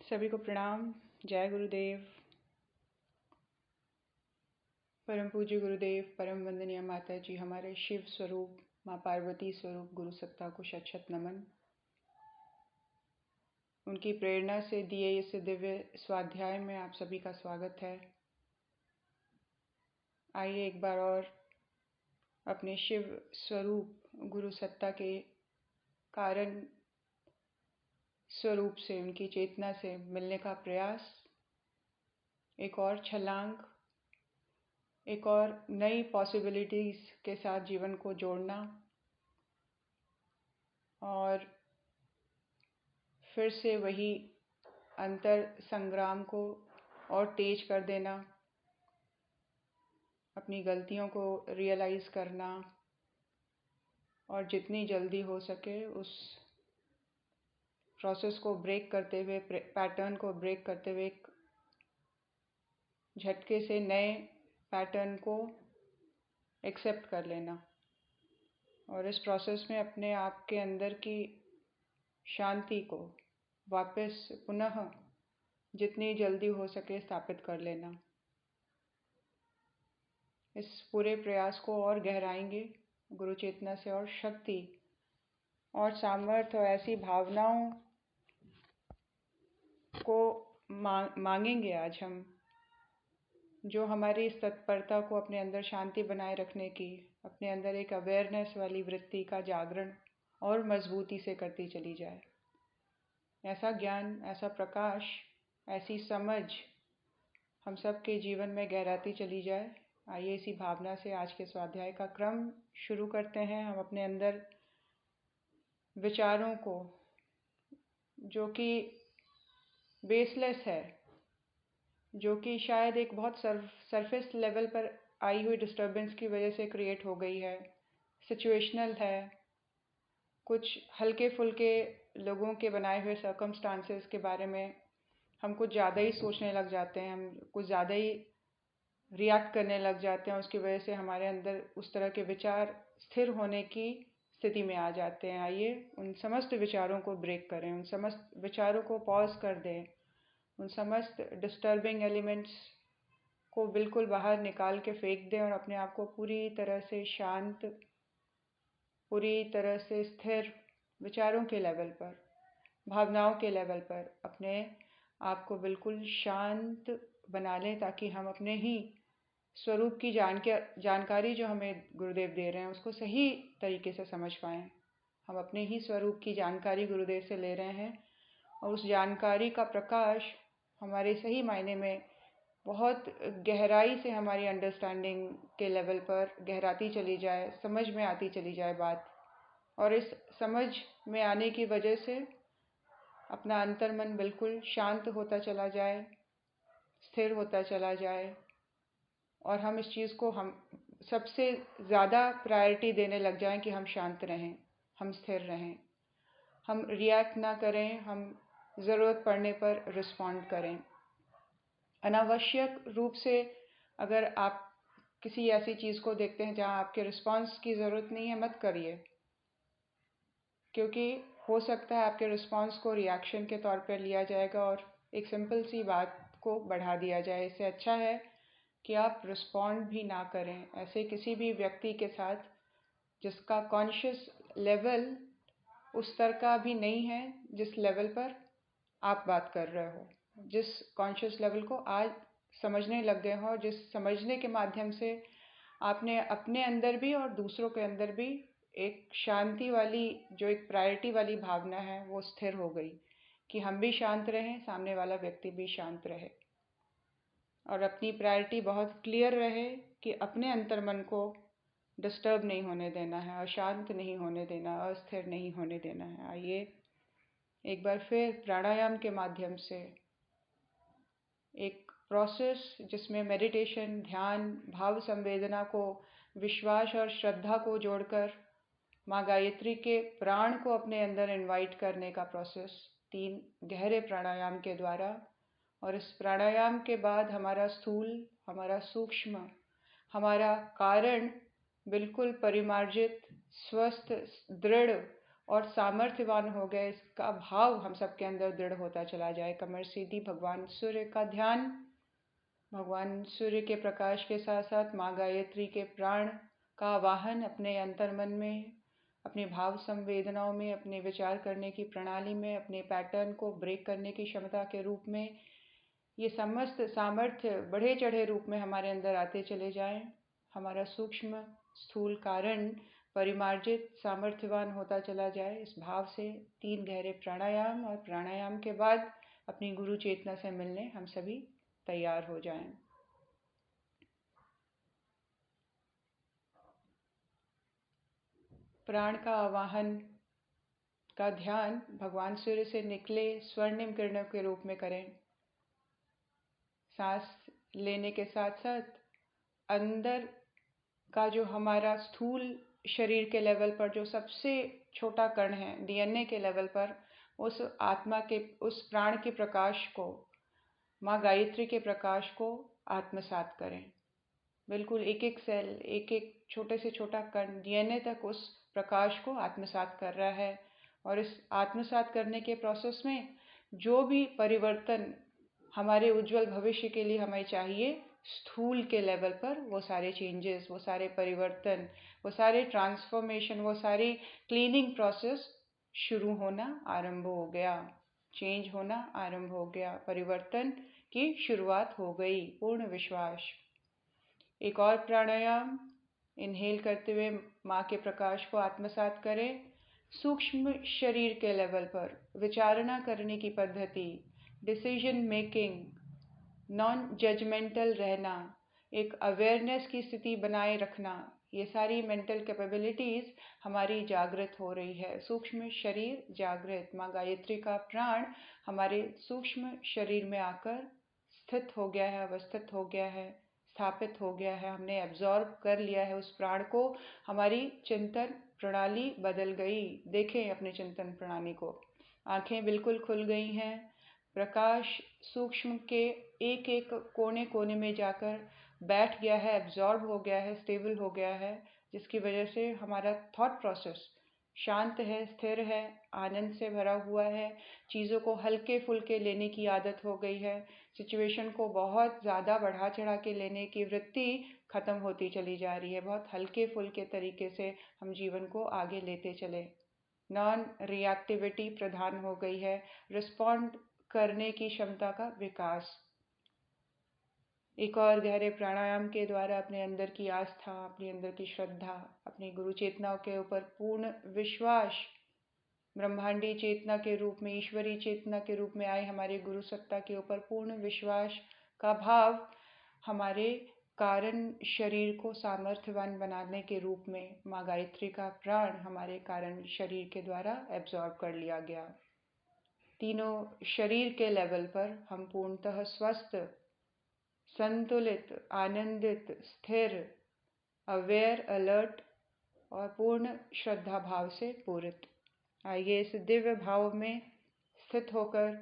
सभी को प्रणाम। जय गुरुदेव। परम पूज्य गुरुदेव, परम वंदनीय माता जी, हमारे शिव स्वरूप माँ पार्वती स्वरूप गुरु सत्ता को शत शत नमन। उनकी प्रेरणा से दिए इस दिव्य स्वाध्याय में आप सभी का स्वागत है। आइए एक बार और अपने शिव स्वरूप गुरु सत्ता के कारण स्वरूप से, उनकी चेतना से मिलने का प्रयास, एक और छलांग, एक और नई पॉसिबिलिटीज के साथ जीवन को जोड़ना और फिर से वही अंतर संग्राम को और तेज कर देना, अपनी गलतियों को रियलाइज करना और जितनी जल्दी हो सके उस प्रोसेस को ब्रेक करते हुए, पैटर्न को ब्रेक करते हुए एक झटके से नए पैटर्न को एक्सेप्ट कर लेना और इस प्रोसेस में अपने आप के अंदर की शांति को वापस पुनः जितनी जल्दी हो सके स्थापित कर लेना। इस पूरे प्रयास को और गहराएंगे गुरु चेतना से, और शक्ति और सामर्थ्य और ऐसी भावनाओं को मांगेंगे आज हम, जो हमारी इस तत्परता को अपने अंदर शांति बनाए रखने की, अपने अंदर एक अवेयरनेस वाली वृत्ति का जागरण और मजबूती से करती चली जाए। ऐसा ज्ञान, ऐसा प्रकाश, ऐसी समझ हम सब के जीवन में गहराती चली जाए। आइए इसी भावना से आज के स्वाध्याय का क्रम शुरू करते हैं। हम अपने अंदर विचारों को, जो कि बेसलेस है, जो कि शायद एक बहुत सरफेस लेवल पर आई हुई डिस्टर्बेंस की वजह से क्रिएट हो गई है, सिचुएशनल है, कुछ हल्के फुल्के लोगों के बनाए हुए सर्कमस्टांसेस के बारे में हम कुछ ज़्यादा ही सोचने लग जाते हैं, हम कुछ ज़्यादा ही रिएक्ट करने लग जाते हैं। उसकी वजह से हमारे अंदर उस तरह के विचार स्थिर होने की स्थिति में आ जाते हैं। आइए उन समस्त विचारों को ब्रेक करें, उन समस्त विचारों को पॉज कर दें, उन समस्त डिस्टर्बिंग एलिमेंट्स को बिल्कुल बाहर निकाल के फेंक दें और अपने आप को पूरी तरह से शांत, पूरी तरह से स्थिर, विचारों के लेवल पर, भावनाओं के लेवल पर अपने आप को बिल्कुल शांत बना लें, ताकि हम अपने ही स्वरूप की जानकारी जो हमें गुरुदेव दे रहे हैं उसको सही तरीके से समझ पाएं। हम अपने ही स्वरूप की जानकारी गुरुदेव से ले रहे हैं और उस जानकारी का प्रकाश हमारे सही मायने में बहुत गहराई से हमारी अंडरस्टैंडिंग के लेवल पर गहराती चली जाए, समझ में आती चली जाए बात, और इस समझ में आने की वजह से अपना अंतर्मन बिल्कुल शांत होता चला जाए, स्थिर होता चला जाए, और हम इस चीज़ को हम सबसे ज़्यादा प्रायोरिटी देने लग जाएं कि हम शांत रहें, हम स्थिर रहें, हम रिएक्ट ना करें, हम ज़रूरत पड़ने पर रिस्पॉन्ड करें। अनावश्यक रूप से अगर आप किसी ऐसी चीज़ को देखते हैं जहाँ आपके रिस्पॉन्स की ज़रूरत नहीं है, मत करिए, क्योंकि हो सकता है आपके रिस्पॉन्स को रिएक्शन के तौर पर लिया जाएगा और एक सिंपल सी बात को बढ़ा दिया जाए। इससे अच्छा है कि आप रिस्पॉन्ड भी ना करें ऐसे किसी भी व्यक्ति के साथ जिसका कॉन्शियस लेवल उस स्तर का भी नहीं है जिस लेवल पर आप बात कर रहे हो, जिस कॉन्शियस लेवल को आज समझने लग गए हो, जिस समझने के माध्यम से आपने अपने अंदर भी और दूसरों के अंदर भी एक शांति वाली, जो एक प्रायोरिटी वाली भावना है, वो स्थिर हो गई कि हम भी शांत रहें, सामने वाला व्यक्ति भी शांत रहे, और अपनी प्रायोरिटी बहुत क्लियर रहे कि अपने अंतर्मन को डिस्टर्ब नहीं होने देना है, अशांत नहीं होने देना, अस्थिर नहीं होने देना है। आइए एक बार फिर प्राणायाम के माध्यम से एक प्रोसेस जिसमें मेडिटेशन, ध्यान, भाव संवेदना को, विश्वास और श्रद्धा को जोड़कर माँ गायत्री के प्राण को अपने अंदर इनवाइट करने का प्रोसेस 3 गहरे प्राणायाम के द्वारा। और इस प्राणायाम के बाद हमारा स्थूल, हमारा सूक्ष्म, हमारा कारण बिल्कुल परिमार्जित, स्वस्थ, दृढ़ और सामर्थ्यवान हो गए, इसका भाव हम सबके अंदर दृढ़ होता चला जाए। कमर सीधी, भगवान सूर्य का ध्यान, भगवान सूर्य के प्रकाश के साथ साथ माँ गायत्री के प्राण का आवाहन अपने अंतर्मन में, अपने भाव संवेदनाओं में, अपने विचार करने की प्रणाली में, अपने पैटर्न को ब्रेक करने की क्षमता के रूप में, ये समस्त सामर्थ्य बढ़े चढ़े रूप में हमारे अंदर आते चले जाएं। हमारा सूक्ष्म स्थूल कारण परिमार्जित सामर्थ्यवान होता चला जाए। इस भाव से 3 गहरे प्राणायाम, और प्राणायाम के बाद अपनी गुरु चेतना से मिलने हम सभी तैयार हो जाएं। प्राण का आवाहन का ध्यान भगवान सूर्य से निकले स्वर्णिम किरणों के रूप में करें। सांस लेने के साथ साथ अंदर का जो हमारा स्थूल शरीर के लेवल पर जो सबसे छोटा कण है, डीएनए के लेवल पर, उस आत्मा के, उस प्राण के प्रकाश को, माँ गायत्री के प्रकाश को आत्मसात करें। बिल्कुल एक एक सेल, एक एक छोटे से छोटा कण, डीएनए तक उस प्रकाश को आत्मसात कर रहा है। और इस आत्मसात करने के प्रोसेस में जो भी परिवर्तन हमारे उज्जवल भविष्य के लिए हमें चाहिए, स्थूल के लेवल पर वो सारे चेंजेस, वो सारे परिवर्तन, वो सारे ट्रांसफॉर्मेशन, वो सारी क्लीनिंग प्रोसेस शुरू होना आरंभ हो गया, चेंज होना आरंभ हो गया, परिवर्तन की शुरुआत हो गई। पूर्ण विश्वास। एक और प्राणायाम, इनहेल करते हुए माँ के प्रकाश को आत्मसात करें। सूक्ष्म शरीर के लेवल पर विचारणा करने की पद्धति, डिसीजन मेकिंग, नॉन जजमेंटल रहना, एक अवेयरनेस की स्थिति बनाए रखना, ये सारी मेंटल कैपेबिलिटीज हमारी जागृत हो रही है। सूक्ष्म शरीर जागृत, माँ गायत्री का प्राण हमारे सूक्ष्म शरीर में आकर स्थित हो गया है, अवस्थित हो गया है, स्थापित हो गया है। हमने एब्जॉर्ब कर लिया है उस प्राण को। हमारी चिंतन प्रणाली बदल गई। देखें अपने चिंतन प्रणाली को, आंखें बिल्कुल खुल गई हैं। प्रकाश सूक्ष्म के एक एक कोने कोने में जाकर बैठ गया है, एब्जॉर्ब हो गया है, स्टेबल हो गया है, जिसकी वजह से हमारा थॉट प्रोसेस शांत है, स्थिर है, आनंद से भरा हुआ है। चीज़ों को हल्के फुल्के लेने की आदत हो गई है। सिचुएशन को बहुत ज़्यादा बढ़ा चढ़ा के लेने की वृत्ति खत्म होती चली जा रही है। बहुत हल्के फुल्के तरीके से हम जीवन को आगे लेते चले। नॉन रिएक्टिविटी प्रधान हो गई है, रिस्पॉन्ड करने की क्षमता का विकास। एक और गहरे प्राणायाम के द्वारा अपने अंदर की आस्था, अपने अंदर की श्रद्धा, अपनी गुरु चेतनाओं के ऊपर पूर्ण विश्वास, ब्रह्मांडी चेतना के रूप में, ईश्वरी चेतना के रूप में आए हमारे गुरु सत्ता के ऊपर पूर्ण विश्वास का भाव हमारे कारण शरीर को सामर्थ्यवान बनाने के रूप में माँ गायत्री का प्राण हमारे कारण शरीर के द्वारा एब्जॉर्ब कर लिया गया। तीनों शरीर के लेवल पर हम पूर्णतः स्वस्थ, संतुलित, आनंदित, स्थिर, अवेयर, अलर्ट और पूर्ण श्रद्धा भाव से पूरित। आइए इस दिव्य भाव में स्थित होकर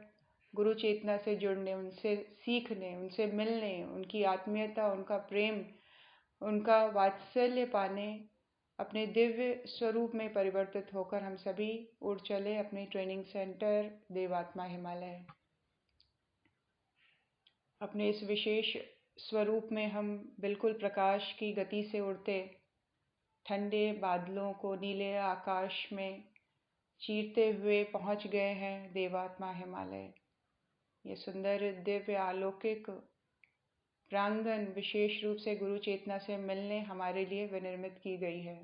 गुरु चेतना से जुड़ने, उनसे सीखने, उनसे मिलने, उनकी आत्मीयता, उनका प्रेम, उनका वात्सल्य पाने, अपने दिव्य स्वरूप में परिवर्तित होकर हम सभी उड़ चले अपने ट्रेनिंग सेंटर देवात्मा हिमालय। अपने इस विशेष स्वरूप में हम बिल्कुल प्रकाश की गति से उड़ते, ठंडे बादलों को नीले आकाश में चीरते हुए पहुंच गए हैं देवात्मा हिमालय। ये सुंदर दिव्य अलौकिक प्रांगण विशेष रूप से गुरु चेतना से मिलने हमारे लिए विनिर्मित की गई है।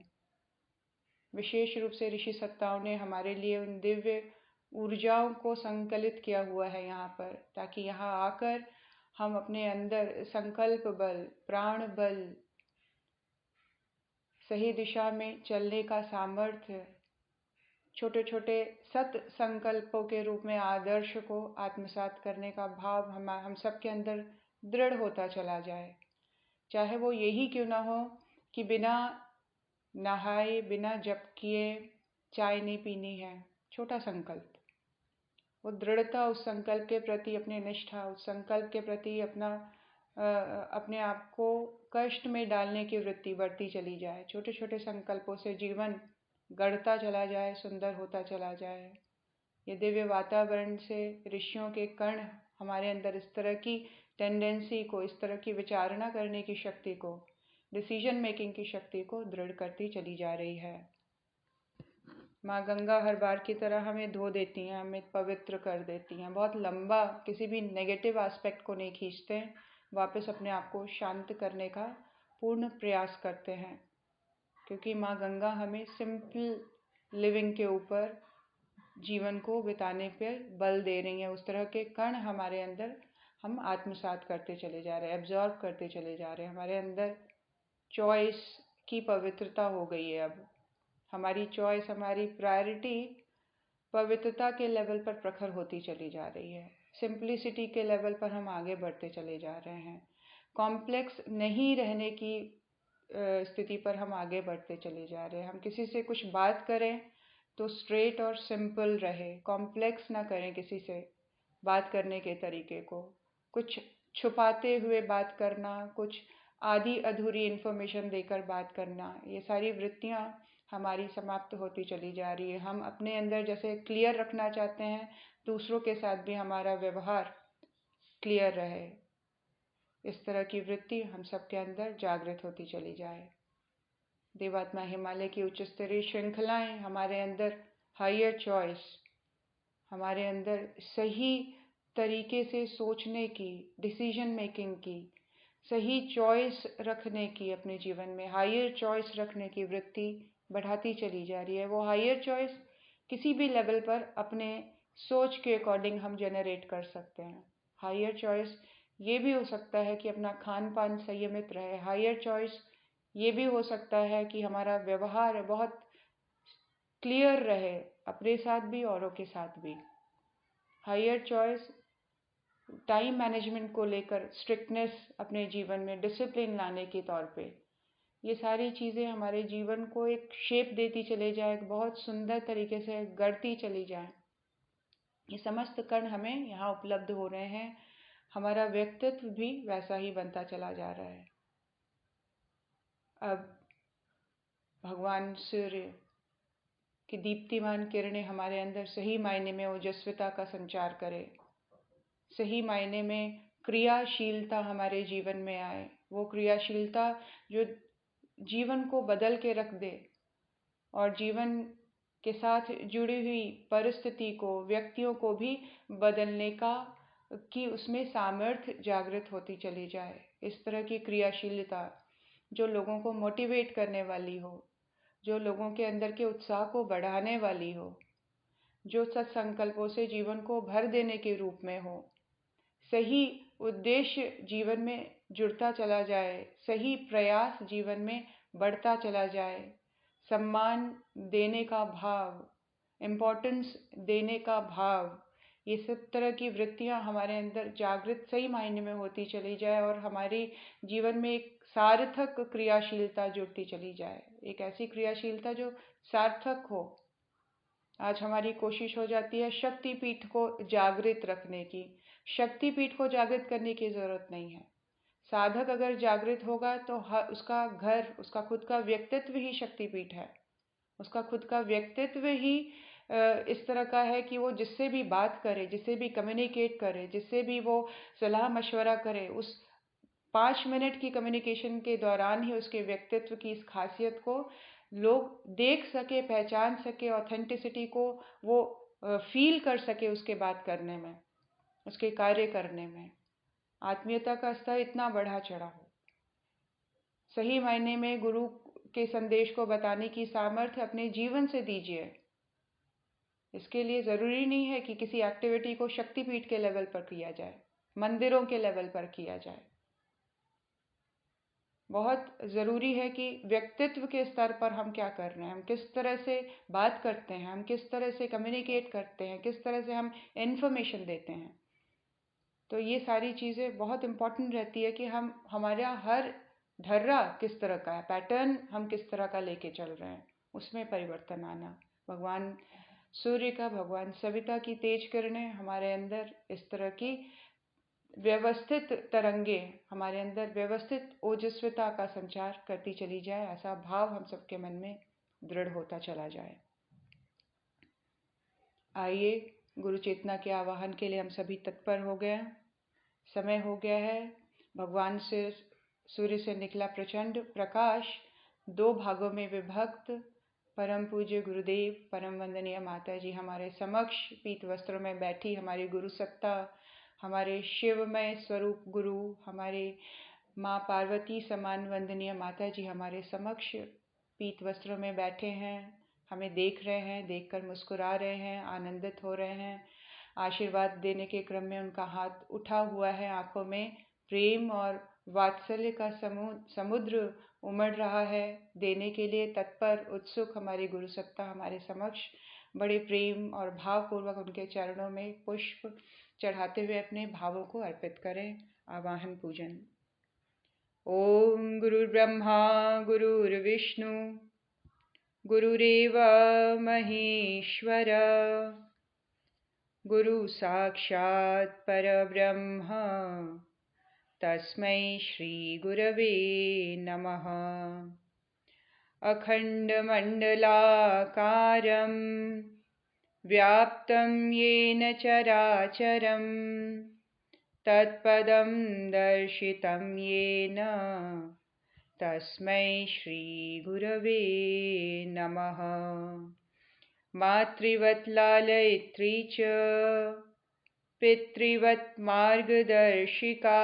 विशेष रूप से ऋषि सत्ताओं ने हमारे लिए उन दिव्य ऊर्जाओं को संकलित किया हुआ है यहाँ पर, ताकि यहाँ आकर हम अपने अंदर संकल्प बल, प्राण बल, सही दिशा में चलने का सामर्थ्य, छोटे छोटे सत संकल्पों के रूप में आदर्श को आत्मसात करने का भाव हम सबके अंदर दृढ़ होता चला जाए। चाहे वो यही क्यों ना हो कि बिना नहाए, बिना जप किए चाय नहीं पीनी है, छोटा संकल्प, वो दृढ़ता, उस संकल्प के प्रति अपनी निष्ठा, उस संकल्प के प्रति अपने आप को कष्ट में डालने की वृत्ति बढ़ती चली जाए। छोटे छोटे संकल्पों से जीवन गढ़ता चला जाए, सुंदर होता चला जाए। ये दिव्य वातावरण से ऋषियों के कण हमारे अंदर इस तरह की टेंडेंसी को, इस तरह की विचारणा करने की शक्ति को, डिसीजन मेकिंग की शक्ति को दृढ़ करती चली जा रही है। माँ गंगा हर बार की तरह हमें धो देती हैं, हमें पवित्र कर देती हैं। बहुत लंबा किसी भी नेगेटिव एस्पेक्ट को नहीं खींचते हैं, वापस अपने आप को शांत करने का पूर्ण प्रयास करते हैं, क्योंकि माँ गंगा हमें सिंपल लिविंग के ऊपर, जीवन को बिताने पर बल दे रही हैं। उस तरह के कण हमारे अंदर हम आत्मसात करते चले जा रहे हैं, एब्जॉर्ब करते चले जा रहे हैं। हमारे अंदर चॉइस की पवित्रता हो गई है। अब हमारी चॉइस, हमारी प्रायोरिटी पवित्रता के लेवल पर प्रखर होती चली जा रही है। सिंप्लिसिटी के लेवल पर हम आगे बढ़ते चले जा रहे हैं। कॉम्प्लेक्स नहीं रहने की स्थिति पर हम आगे बढ़ते चले जा रहे हैं। हम किसी से कुछ बात करें तो स्ट्रेट और सिंपल रहे, कॉम्प्लेक्स ना करें किसी से बात करने के तरीके को। कुछ छुपाते हुए बात करना, कुछ आधी अधूरी इन्फॉर्मेशन देकर बात करना, ये सारी वृत्तियाँ हमारी समाप्त होती चली जा रही है। हम अपने अंदर जैसे क्लियर रखना चाहते हैं, दूसरों के साथ भी हमारा व्यवहार क्लियर रहे, इस तरह की वृत्ति हम सबके अंदर जागृत होती चली जाए। देवात्मा हिमालय की उच्च स्तरीय श्रृंखलाएं हमारे अंदर हायर चॉइस, हमारे अंदर सही तरीके से सोचने की, डिसीजन मेकिंग की, सही चॉइस रखने की, अपने जीवन में हायर चॉइस रखने की वृत्ति बढ़ाती चली जा रही है। वो हायर चॉइस किसी भी लेवल पर अपने सोच के अकॉर्डिंग हम जनरेट कर सकते हैं। हायर चॉइस ये भी हो सकता है कि अपना खान पान संयमित रहे। हायर चॉइस ये भी हो सकता है कि हमारा व्यवहार बहुत क्लियर रहे, अपने साथ भी औरों के साथ भी। हायर चॉइस टाइम मैनेजमेंट को लेकर स्ट्रिक्टनेस अपने जीवन में, डिसिप्लिन लाने के तौर पे, ये सारी चीज़ें हमारे जीवन को एक शेप देती चले जाए, एक बहुत सुंदर तरीके से गढ़ती चली जाए। ये समस्त कण हमें यहाँ उपलब्ध हो रहे हैं। हमारा व्यक्तित्व भी वैसा ही बनता चला जा रहा है। अब भगवान सूर्य की दीप्तिमान किरणें हमारे अंदर सही मायने में ओजस्विता का संचार करे, सही मायने में क्रियाशीलता हमारे जीवन में आए। वो क्रियाशीलता जो जीवन को बदल के रख दे और जीवन के साथ जुड़ी हुई परिस्थिति को, व्यक्तियों को भी बदलने की उसमें सामर्थ्य जागृत होती चली जाए। इस तरह की क्रियाशीलता जो लोगों को मोटिवेट करने वाली हो, जो लोगों के अंदर के उत्साह को बढ़ाने वाली हो, जो सत्संकल्पों से जीवन को भर देने के रूप में हो, सही उद्देश्य जीवन में जुड़ता चला जाए, सही प्रयास जीवन में बढ़ता चला जाए, सम्मान देने का भाव, इम्पोर्टेंस देने का भाव, ये सब तरह की वृत्तियाँ हमारे अंदर जागृत सही मायने में होती चली जाए और हमारे जीवन में एक सार्थक क्रियाशीलता जुड़ती चली जाए। एक ऐसी क्रियाशीलता जो सार्थक हो। आज हमारी कोशिश हो जाती है शक्तिपीठ को जागृत रखने की। शक्तिपीठ को जागृत करने की ज़रूरत नहीं है। साधक अगर जागृत होगा तो उसका घर, उसका खुद का व्यक्तित्व ही शक्तिपीठ है। उसका खुद का व्यक्तित्व ही इस तरह का है कि वो जिससे भी बात करे, जिससे भी कम्युनिकेट करे, जिससे भी वो सलाह मशवरा करे, उस 5 मिनट की कम्युनिकेशन के दौरान ही उसके व्यक्तित्व की इस खासियत को लोग देख सके, पहचान सके, ऑथेंटिसिटी को वो फील कर सके उसके बात करने में, उसके कार्य करने में। आत्मीयता का स्तर इतना बढ़ा चढ़ा हो। सही मायने में गुरु के संदेश को बताने की सामर्थ्य अपने जीवन से दीजिए। इसके लिए ज़रूरी नहीं है कि किसी एक्टिविटी को शक्तिपीठ के लेवल पर किया जाए, मंदिरों के लेवल पर किया जाए। बहुत ज़रूरी है कि व्यक्तित्व के स्तर पर हम क्या कर रहे हैं, हम किस तरह से बात करते हैं, हम किस तरह से कम्युनिकेट करते हैं, किस तरह से हम इन्फॉर्मेशन देते हैं। तो ये सारी चीज़ें बहुत इम्पॉर्टेंट रहती है कि हमारा हर ढर्रा किस तरह का है, पैटर्न हम किस तरह का लेके चल रहे हैं, उसमें परिवर्तन आना। भगवान सूर्य का, भगवान सविता की तेज किरणें हमारे अंदर इस तरह की व्यवस्थित तरंगे, हमारे अंदर व्यवस्थित ओजस्विता का संचार करती चली जाए, ऐसा भाव हम सबके मन में दृढ़ होता चला जाए। आइए, गुरु चेतना के आवाहन के लिए हम सभी तत्पर हो गए। समय हो गया है। भगवान से सूर्य से निकला प्रचंड प्रकाश 2 भागों में विभक्त परम पूज्य गुरुदेव, परम वंदनीय माता जी हमारे समक्ष पीत वस्त्रों में बैठी हमारी गुरु सत्ता, हमारे शिवमय स्वरूप गुरु, हमारे माँ पार्वती समान वंदनीय माता जी हमारे समक्ष पीत वस्त्रों में बैठे हैं, हमें देख रहे हैं, देखकर मुस्कुरा रहे हैं, आनंदित हो रहे हैं। आशीर्वाद देने के क्रम में उनका हाथ उठा हुआ है, आंखों में प्रेम और वात्सल्य का समुद्र उमड़ रहा है। देने के लिए तत्पर उत्सुक हमारी गुरु सत्ता हमारे समक्ष बड़े प्रेम और भावपूर्वक उनके चरणों में पुष्प चढ़ाते हुए अपने भावों को अर्पित करें। आवाहन पूजन। ओम गुरुर्ब्रह्मा गुरुर्विष्णु गुरुरेव महेश्वर गुरु साक्षात् परब्रह्म तस्मै श्री गुरवे नमः। अखण्डमण्डलाकारं व्याप्तं येन चराचरं तत्पदं दर्शितं येन तस्मै श्री गुरवे नमः। मातृवत् लालयित्री च पितृवत् मार्गदर्शिका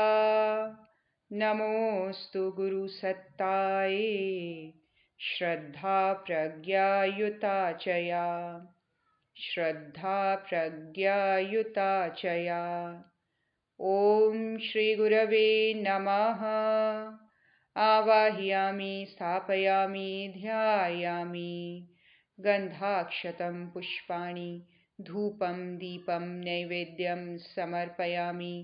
नमोस्तु गुरुसत्तायै श्रद्धा प्रज्ञायुता च या, श्रद्धा प्रज्ञायुता च या। ॐ श्री गुरवे नमः। आवाहयामि स्थापयामि ध्यायामि गन्धाक्षतं पुष्पाणि धूपं दीपं नैवेद्यं समर्पयामि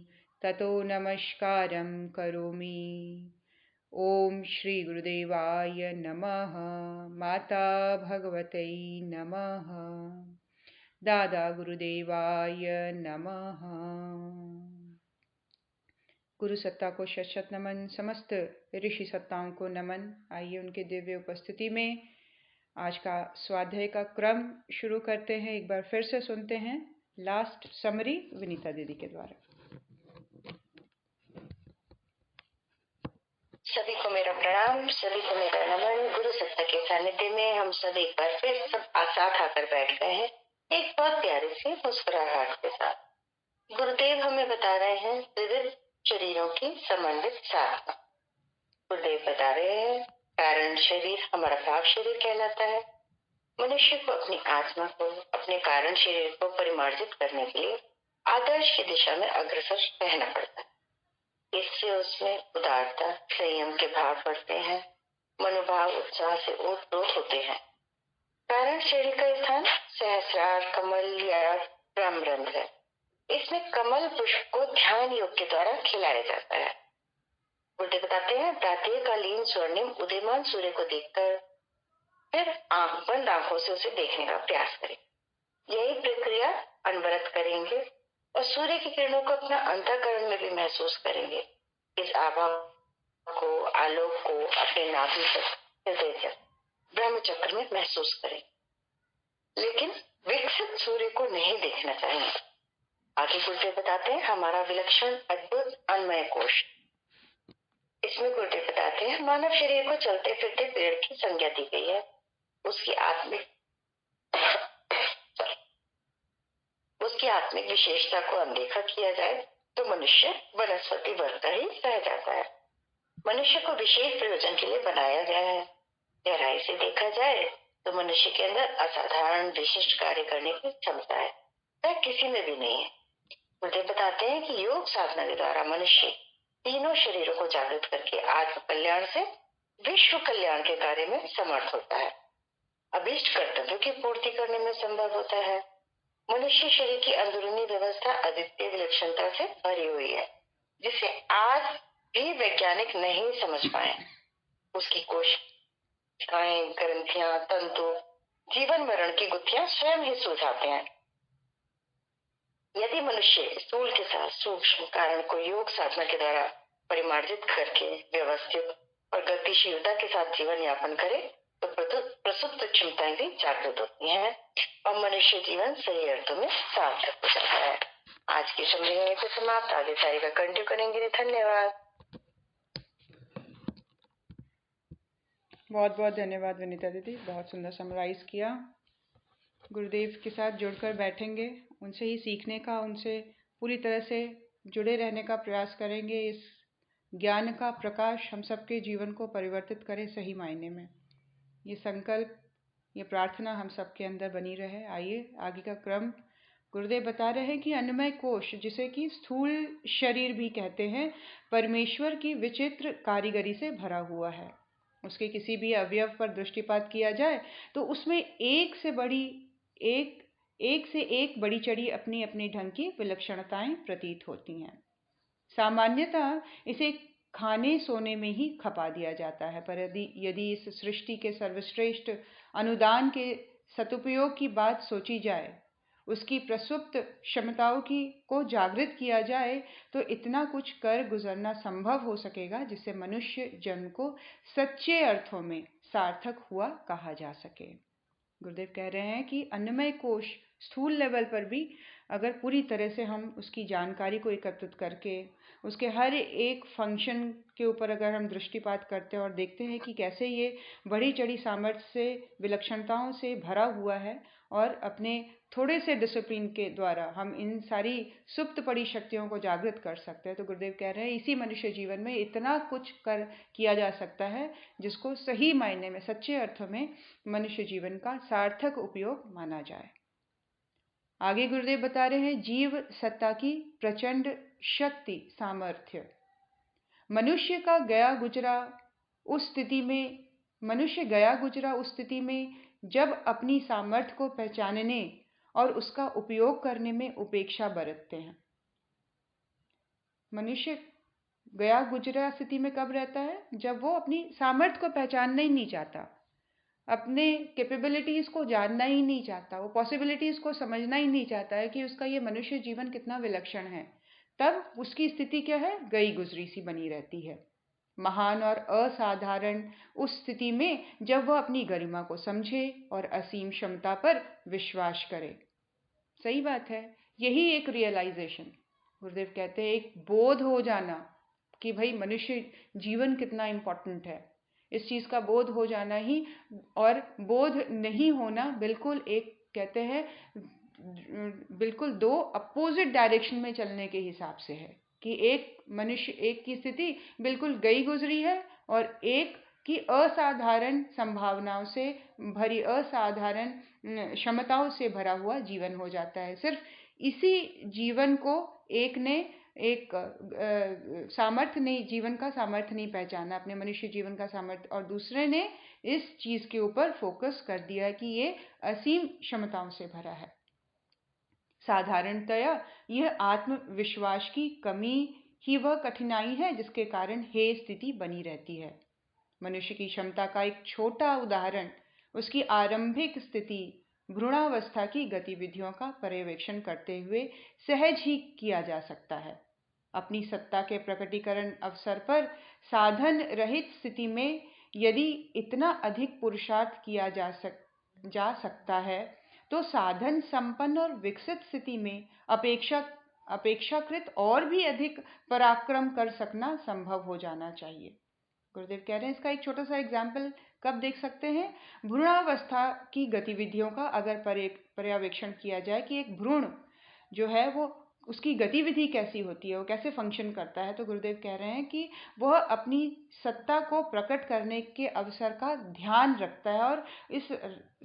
ततो नमस्कारं करोमि। ओम श्री गुरुदेवाय नमः। माता भगवते नमः। दादा गुरुदेवाय नमः। गुरु सत्ता को शत शत नमन, समस्त ऋषि सत्ताओं को नमन। आइए उनके दिव्य उपस्थिति में आज का स्वाध्याय का क्रम शुरू करते हैं। एक बार फिर से सुनते हैं लास्ट समरी विनीता दीदी के द्वारा। सभी को मेरा प्रणाम, सभी को मेरा नमन। गुरु सत्ता के सानिध्य में हम सब एक बार फिर सब साथ आकर बैठ गए हैं, एक बहुत प्यारे से मुस्कुराहट के साथ। गुरुदेव हमें बता रहे हैं विविध शरीरों की समन्वित साधना। गुरुदेव बता रहे हैं कारण शरीर हमारा भाव शरीर कहलाता है। मनुष्य को अपनी आत्मा को, अपने कारण शरीर को परिमार्जित करने के लिए आदर्श की दिशा में अग्रसर रहना पड़ता है। इससे उसमें उदारता, संयम के भाव बढ़ते हैं, मनोभाव उत्साह से ओतप्रोत होते हैं। कारण शरीर का स्थान सहस्रार, कमल या ब्रह्मरंध्र है। इसमें कमल पुष्प को ध्यान योग के द्वारा खिलाया जाता है। गुरुदेव बताते हैं प्रातःकालीन स्वर्णिम उदयमान सूर्य को देखकर फिर बंद आंखों से उसे देखने का प्रयास करें। यही प्रक्रिया अनवरत करेंगे और सूर्य की किरणों को अपना अंतःकरण में भी महसूस करेंगे। इस आभा को, आलोक को अपने नाभि तक, हृदय तक, ब्रह्म चक्र में महसूस करें, लेकिन विकसित सूर्य को नहीं देखना चाहिए। आगे गुरुदेव बताते हैं हमारा विलक्षण अद्भुत अन्मय कोश। इसमें गुरुदेव बताते हैं मानव शरीर को चलते फिरते पेड़ की संज्ञा दी गई है। उसकी आत्मिक विशेषता को अनदेखा किया जाए तो मनुष्य वनस्पति वर्ग का ही रह जाता है। मनुष्य को विशेष प्रयोजन के लिए बनाया गया है। गहराई से देखा जाए तो मनुष्य के अंदर असाधारण विशिष्ट कार्य करने की क्षमता है, वह किसी में भी नहीं है। मुझे बताते हैं कि योग साधना के द्वारा मनुष्य तीनों शरीरों को जागृत करके आत्म कल्याण से विश्व कल्याण के कार्य में समर्थ होता है। अभीष्ट कर्तव्यों की पूर्ति करने में संभव होता है। मनुष्य शरीर की अंदरूनी व्यवस्था अद्वितीय विलक्षणता से भरी हुई है, जिसे आज भी वैज्ञानिक नहीं समझ पाए। उसकी कोशिकाएं, ग्रंथियां, तंतु, जीवन मरण की गुत्थियां स्वयं ही सुलझाते हैं। यदि मनुष्य स्थूल के साथ सूक्ष्म कारण को योग साधना के द्वारा परिमार्जित करके व्यवस्थित और गतिशीलता के साथ जीवन यापन करे तो प्रसुप्त क्षमताएं भी जागृत होती हैं और मनुष्य जीवन सही अर्थों में सार्थक हो जाता है। आज की समरी यहीं पे समाप्त, आगे सारी का कंटिन्यू करेंगे। धन्यवाद। बहुत बहुत धन्यवाद विनीता दीदी, बहुत सुंदर समराइज किया। गुरुदेव के साथ जुड़कर बैठेंगे, उनसे ही सीखने का, उनसे पूरी तरह से जुड़े रहने का प्रयास करेंगे। इस ज्ञान का प्रकाश हम सबके जीवन को परिवर्तित करे सही मायने में। ये संकल्प, ये प्रार्थना हम सबके अंदर बनी रहे। आइए आगे का क्रम गुरुदेव बता रहे हैं कि अन्नमय कोश, जिसे कि स्थूल शरीर भी कहते हैं, परमेश्वर की विचित्र कारीगरी से भरा हुआ है। उसके किसी भी अवयव पर दृष्टिपात किया जाए तो उसमें एक से एक बड़ी चढ़ी अपनी अपनी ढंग की विलक्षणताएं प्रतीत होती हैं। सामान्यतः इसे खाने सोने में ही खपा दिया जाता है, पर यदि इस सृष्टि के सर्वश्रेष्ठ अनुदान के सदुपयोग की बात सोची जाए, उसकी प्रसुप्त क्षमताओं को जागृत किया जाए, तो इतना कुछ कर गुजरना संभव हो सकेगा जिससे मनुष्य जन्म को सच्चे अर्थों में सार्थक हुआ कहा जा सके। गुरुदेव कह रहे हैं कि अन्नमय कोश स्थूल लेवल पर भी अगर पूरी तरह से हम उसकी जानकारी को एकत्रित करके उसके हर एक फंक्शन के ऊपर अगर हम दृष्टिपात करते हैं और देखते हैं कि कैसे ये बढ़ी चढ़ी सामर्थ्य से, विलक्षणताओं से भरा हुआ है, और अपने थोड़े से डिसिप्लिन के द्वारा हम इन सारी सुप्त पड़ी शक्तियों को जागृत कर सकते हैं, तो गुरुदेव कह रहे हैं इसी मनुष्य जीवन में इतना कुछ किया जा सकता है जिसको सही मायने में, सच्चे अर्थों में मनुष्य जीवन का सार्थक उपयोग माना जाए। आगे गुरुदेव बता रहे हैं जीव सत्ता की प्रचंड शक्ति, सामर्थ्य। मनुष्य गया गुजरा उस स्थिति में जब अपनी सामर्थ्य को पहचानने और उसका उपयोग करने में उपेक्षा बरतते हैं। मनुष्य गया गुजरा स्थिति में कब रहता है? जब वो अपनी सामर्थ्य को पहचानना ही नहीं चाहता, अपने कैपेबिलिटीज को जानना ही नहीं चाहता, वो पॉसिबिलिटीज को समझना ही नहीं चाहता है कि उसका ये मनुष्य जीवन कितना विलक्षण है। तब उसकी स्थिति क्या है? गई गुजरी सी बनी रहती है। महान और असाधारण उस स्थिति में जब वह अपनी गरिमा को समझे और असीम क्षमता पर विश्वास करे। सही बात है, यही एक रियलाइजेशन, गुरुदेव कहते हैं एक बोध हो जाना कि भाई मनुष्य जीवन कितना इंपॉर्टेंट है। इस चीज का बोध हो जाना ही, और बोध नहीं होना बिल्कुल एक, कहते हैं बिल्कुल दो अपोजिट डायरेक्शन में चलने के हिसाब से है कि एक मनुष्य, एक की स्थिति बिल्कुल गई गुजरी है और एक की असाधारण संभावनाओं से भरी, असाधारण क्षमताओं से भरा हुआ जीवन हो जाता है। सिर्फ इसी जीवन को एक ने एक सामर्थ्य नहीं, जीवन का सामर्थ्य नहीं पहचाना, अपने मनुष्य जीवन का सामर्थ्य, और दूसरे ने इस चीज के ऊपर फोकस कर दिया कि ये असीम क्षमताओं से भरा है। साधारणतया यह आत्मविश्वास की कमी ही वह कठिनाई है जिसके कारण हे स्थिति बनी रहती है। मनुष्य की क्षमता का एक छोटा उदाहरण उसकी आरंभिक स्थिति भ्रूणावस्था की गतिविधियों का पर्यवेक्षण करते हुए सहज ही किया जा सकता है। अपनी सत्ता के प्रकटीकरण अवसर पर साधन रहित स्थिति में यदि इतना अधिक पुरुषार्थ किया जा सकता है, तो साधन संपन्न और विकसित स्थिति में अपेक्षाकृत और भी अधिक पराक्रम कर सकना संभव हो जाना चाहिए। गुरुदेव कह रहे हैं इसका एक छोटा सा एग्जाम्पल कब देख सकते हैं? भ्रूणावस्था की गतिविधियों का अगर पर्यवेक्षण किया जाए कि एक भ्रूण जो है वो उसकी गतिविधि कैसी होती है, वो कैसे फंक्शन करता है, तो गुरुदेव कह रहे हैं कि वह अपनी सत्ता को प्रकट करने के अवसर का ध्यान रखता है और इस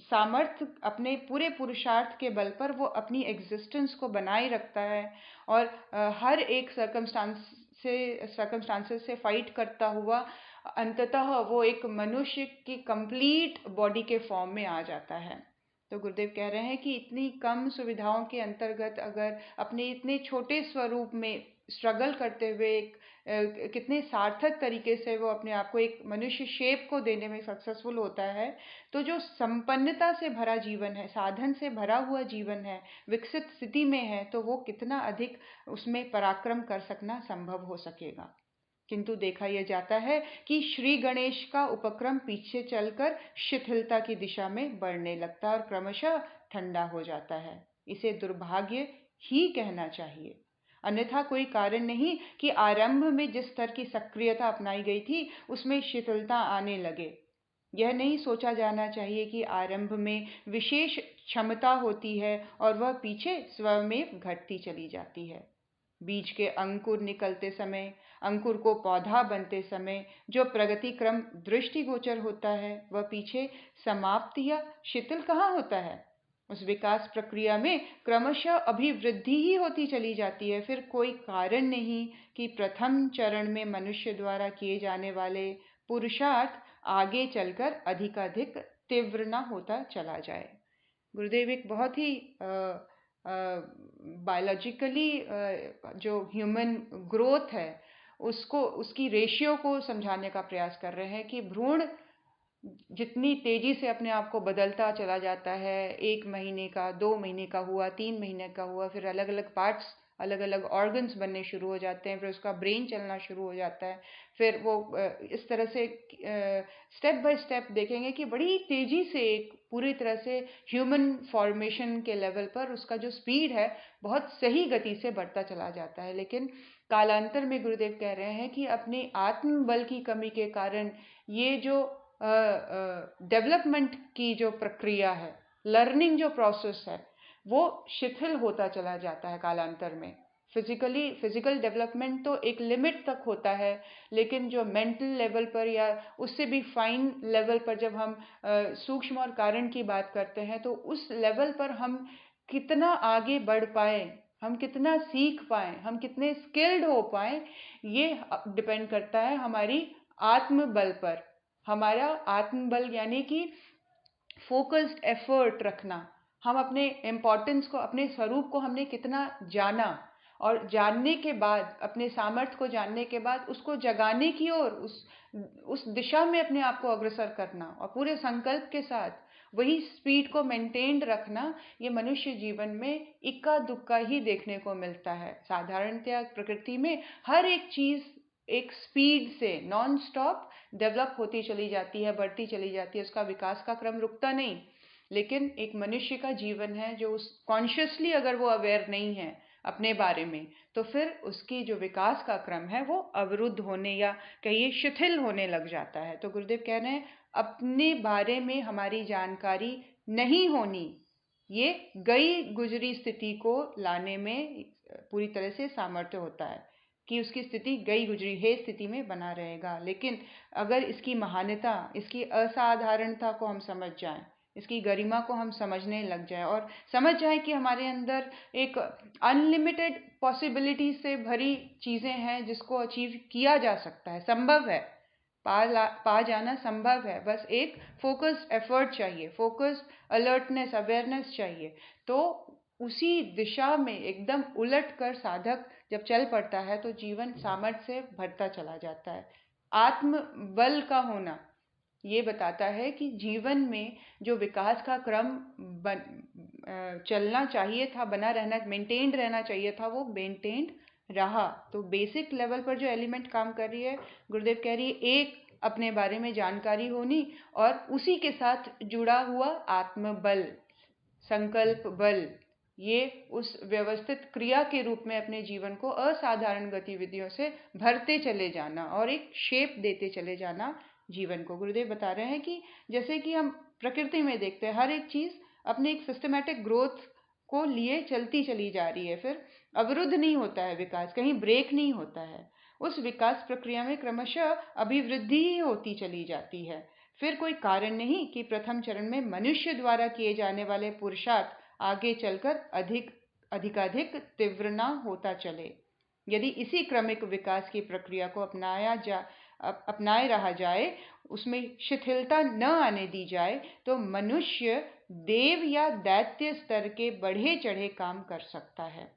सामर्थ्य, अपने पूरे पुरुषार्थ के बल पर वो अपनी एग्जिस्टेंस को बनाए रखता है और हर एक सर्कमस्टांसेस से फाइट करता हुआ अंततः वो एक मनुष्य की कंप्लीट बॉडी के फॉर्म में आ जाता है। तो गुरुदेव कह रहे हैं कि इतनी कम सुविधाओं के अंतर्गत अगर अपने इतने छोटे स्वरूप में स्ट्रगल करते हुए कितने सार्थक तरीके से वो अपने आप को एक मनुष्य शेप को देने में सक्सेसफुल होता है, तो जो संपन्नता से भरा जीवन है, साधन से भरा हुआ जीवन है, विकसित स्थिति में है, तो वो कितना अधिक उसमें पराक्रम कर सकना संभव हो सकेगा। किंतु देखा यह जाता है कि श्री गणेश का उपक्रम पीछे चलकर शिथिलता की दिशा में बढ़ने लगता है और क्रमशः ठंडा हो जाता है। इसे दुर्भाग्य ही कहना चाहिए, अन्यथा कोई कारण नहीं कि आरंभ में जिस स्तर की सक्रियता अपनाई गई थी उसमें शिथिलता आने लगे। यह नहीं सोचा जाना चाहिए कि आरंभ में विशेष क्षमता होती है और वह पीछे स्वयं घटती चली जाती है। बीज के अंकुर निकलते समय, अंकुर को पौधा बनते समय जो प्रगति क्रम दृष्टिगोचर होता है, वह पीछे समाप्ति या शिथिल कहाँ होता है। उस विकास प्रक्रिया में क्रमशः अभिवृद्धि ही होती चली जाती है। फिर कोई कारण नहीं कि प्रथम चरण में मनुष्य द्वारा किए जाने वाले पुरुषार्थ आगे चलकर अधिकाधिक तीव्र न होता चला जाए। गुरुदेव एक बहुत ही बायोलॉजिकली जो ह्यूमन ग्रोथ है उसको, उसकी रेशियो को समझाने का प्रयास कर रहे हैं कि भ्रूण जितनी तेजी से अपने आप को बदलता चला जाता है, 1 महीने का, 2 महीने का हुआ, 3 महीने का हुआ, फिर अलग अलग पार्ट्स, अलग अलग ऑर्गन्स बनने शुरू हो जाते हैं, फिर उसका ब्रेन चलना शुरू हो जाता है। फिर वो इस तरह से स्टेप बाय स्टेप देखेंगे कि बड़ी तेजी से एक पूरी तरह से ह्यूमन फॉर्मेशन के लेवल पर उसका जो स्पीड है बहुत सही गति से बढ़ता चला जाता है। लेकिन कालांतर में गुरुदेव कह रहे हैं कि अपने आत्मबल की कमी के कारण ये जो डेवलपमेंट की जो प्रक्रिया है, लर्निंग जो प्रोसेस है, वो शिथिल होता चला जाता है कालांतर में। फिजिकल डेवलपमेंट तो एक लिमिट तक होता है, लेकिन जो मेंटल लेवल पर या उससे भी फाइन लेवल पर जब हम सूक्ष्म और कारण की बात करते हैं, तो उस लेवल पर हम कितना आगे बढ़ पाए, हम कितना सीख पाए, हम कितने स्किल्ड हो पाए, ये डिपेंड करता है हमारी आत्मबल पर। हमारा आत्मबल यानी कि फोकस्ड एफर्ट रखना, हम अपने इम्पोर्टेंस को, अपने स्वरूप को हमने कितना जाना, और जानने के बाद, अपने सामर्थ्य को जानने के बाद उसको जगाने की ओर, उस दिशा में अपने आप को अग्रसर करना और पूरे संकल्प के साथ वही स्पीड को मेंटेन्ड रखना, ये मनुष्य जीवन में इक्का दुक्का ही देखने को मिलता है। साधारणतया प्रकृति में हर एक चीज एक स्पीड से नॉन स्टॉप डेवलप होती चली जाती है, बढ़ती चली जाती है, उसका विकास का क्रम रुकता नहीं। लेकिन एक मनुष्य का जीवन है जो उस कॉन्शियसली अगर वो अवेयर नहीं है अपने बारे में, तो फिर उसकी जो विकास का क्रम है वो अवरुद्ध होने या कहिए शिथिल होने लग जाता है। तो गुरुदेव कह रहे हैं अपने बारे में हमारी जानकारी नहीं होनी, ये गई गुजरी स्थिति को लाने में पूरी तरह से सामर्थ्य होता है कि उसकी स्थिति गई गुजरी है स्थिति में बना रहेगा। लेकिन अगर इसकी महानता, इसकी असाधारणता को हम समझ जाएं, इसकी गरिमा को हम समझने लग जाए और समझ जाए कि हमारे अंदर एक अनलिमिटेड पॉसिबिलिटी से भरी चीजें हैं जिसको अचीव किया जा सकता है, संभव है, पा जाना संभव है। बस एक फोकस्ड एफर्ट चाहिए, फोकस्ड अलर्टनेस, अवेयरनेस चाहिए। तो उसी दिशा में एकदम उलट कर साधक जब चल पड़ता है तो जीवन सामर्थ्य से भरता चला जाता है। आत्मबल का होना ये बताता है कि जीवन में जो विकास का क्रम चलना चाहिए था, बना रहना, मेंटेन्ड रहना चाहिए था, वो मेंटेन्ड रहा। तो बेसिक लेवल पर जो एलिमेंट काम कर रही है, गुरुदेव कह रही है, एक अपने बारे में जानकारी होनी और उसी के साथ जुड़ा हुआ आत्मबल, संकल्प बल, ये उस व्यवस्थित क्रिया के रूप में अपने जीवन को असाधारण गतिविधियों से भरते चले जाना और एक शेप देते चले जाना जीवन को। गुरुदेव बता रहे हैं कि जैसे कि हम प्रकृति में देखते हैं, हर एक चीज अपने एक सिस्टमैटिक ग्रोथ को लिए चलती चली जा रही है, फिर अवरुद्ध नहीं होता है विकास, कहीं ब्रेक नहीं होता है। उस विकास प्रक्रिया में क्रमशः अभिवृद्धि ही होती चली जाती है। फिर कोई कारण नहीं कि प्रथम चरण में मनुष्य द्वारा किए जाने वाले पुरुषार्थ आगे चलकर अधिकाधिक तीव्र न होता चले। यदि इसी क्रमिक विकास की प्रक्रिया को अपनाए रहा जाए, उसमें शिथिलता न आने दी जाए, तो मनुष्य देव या दैत्य स्तर के बढ़े चढ़े काम कर सकता है।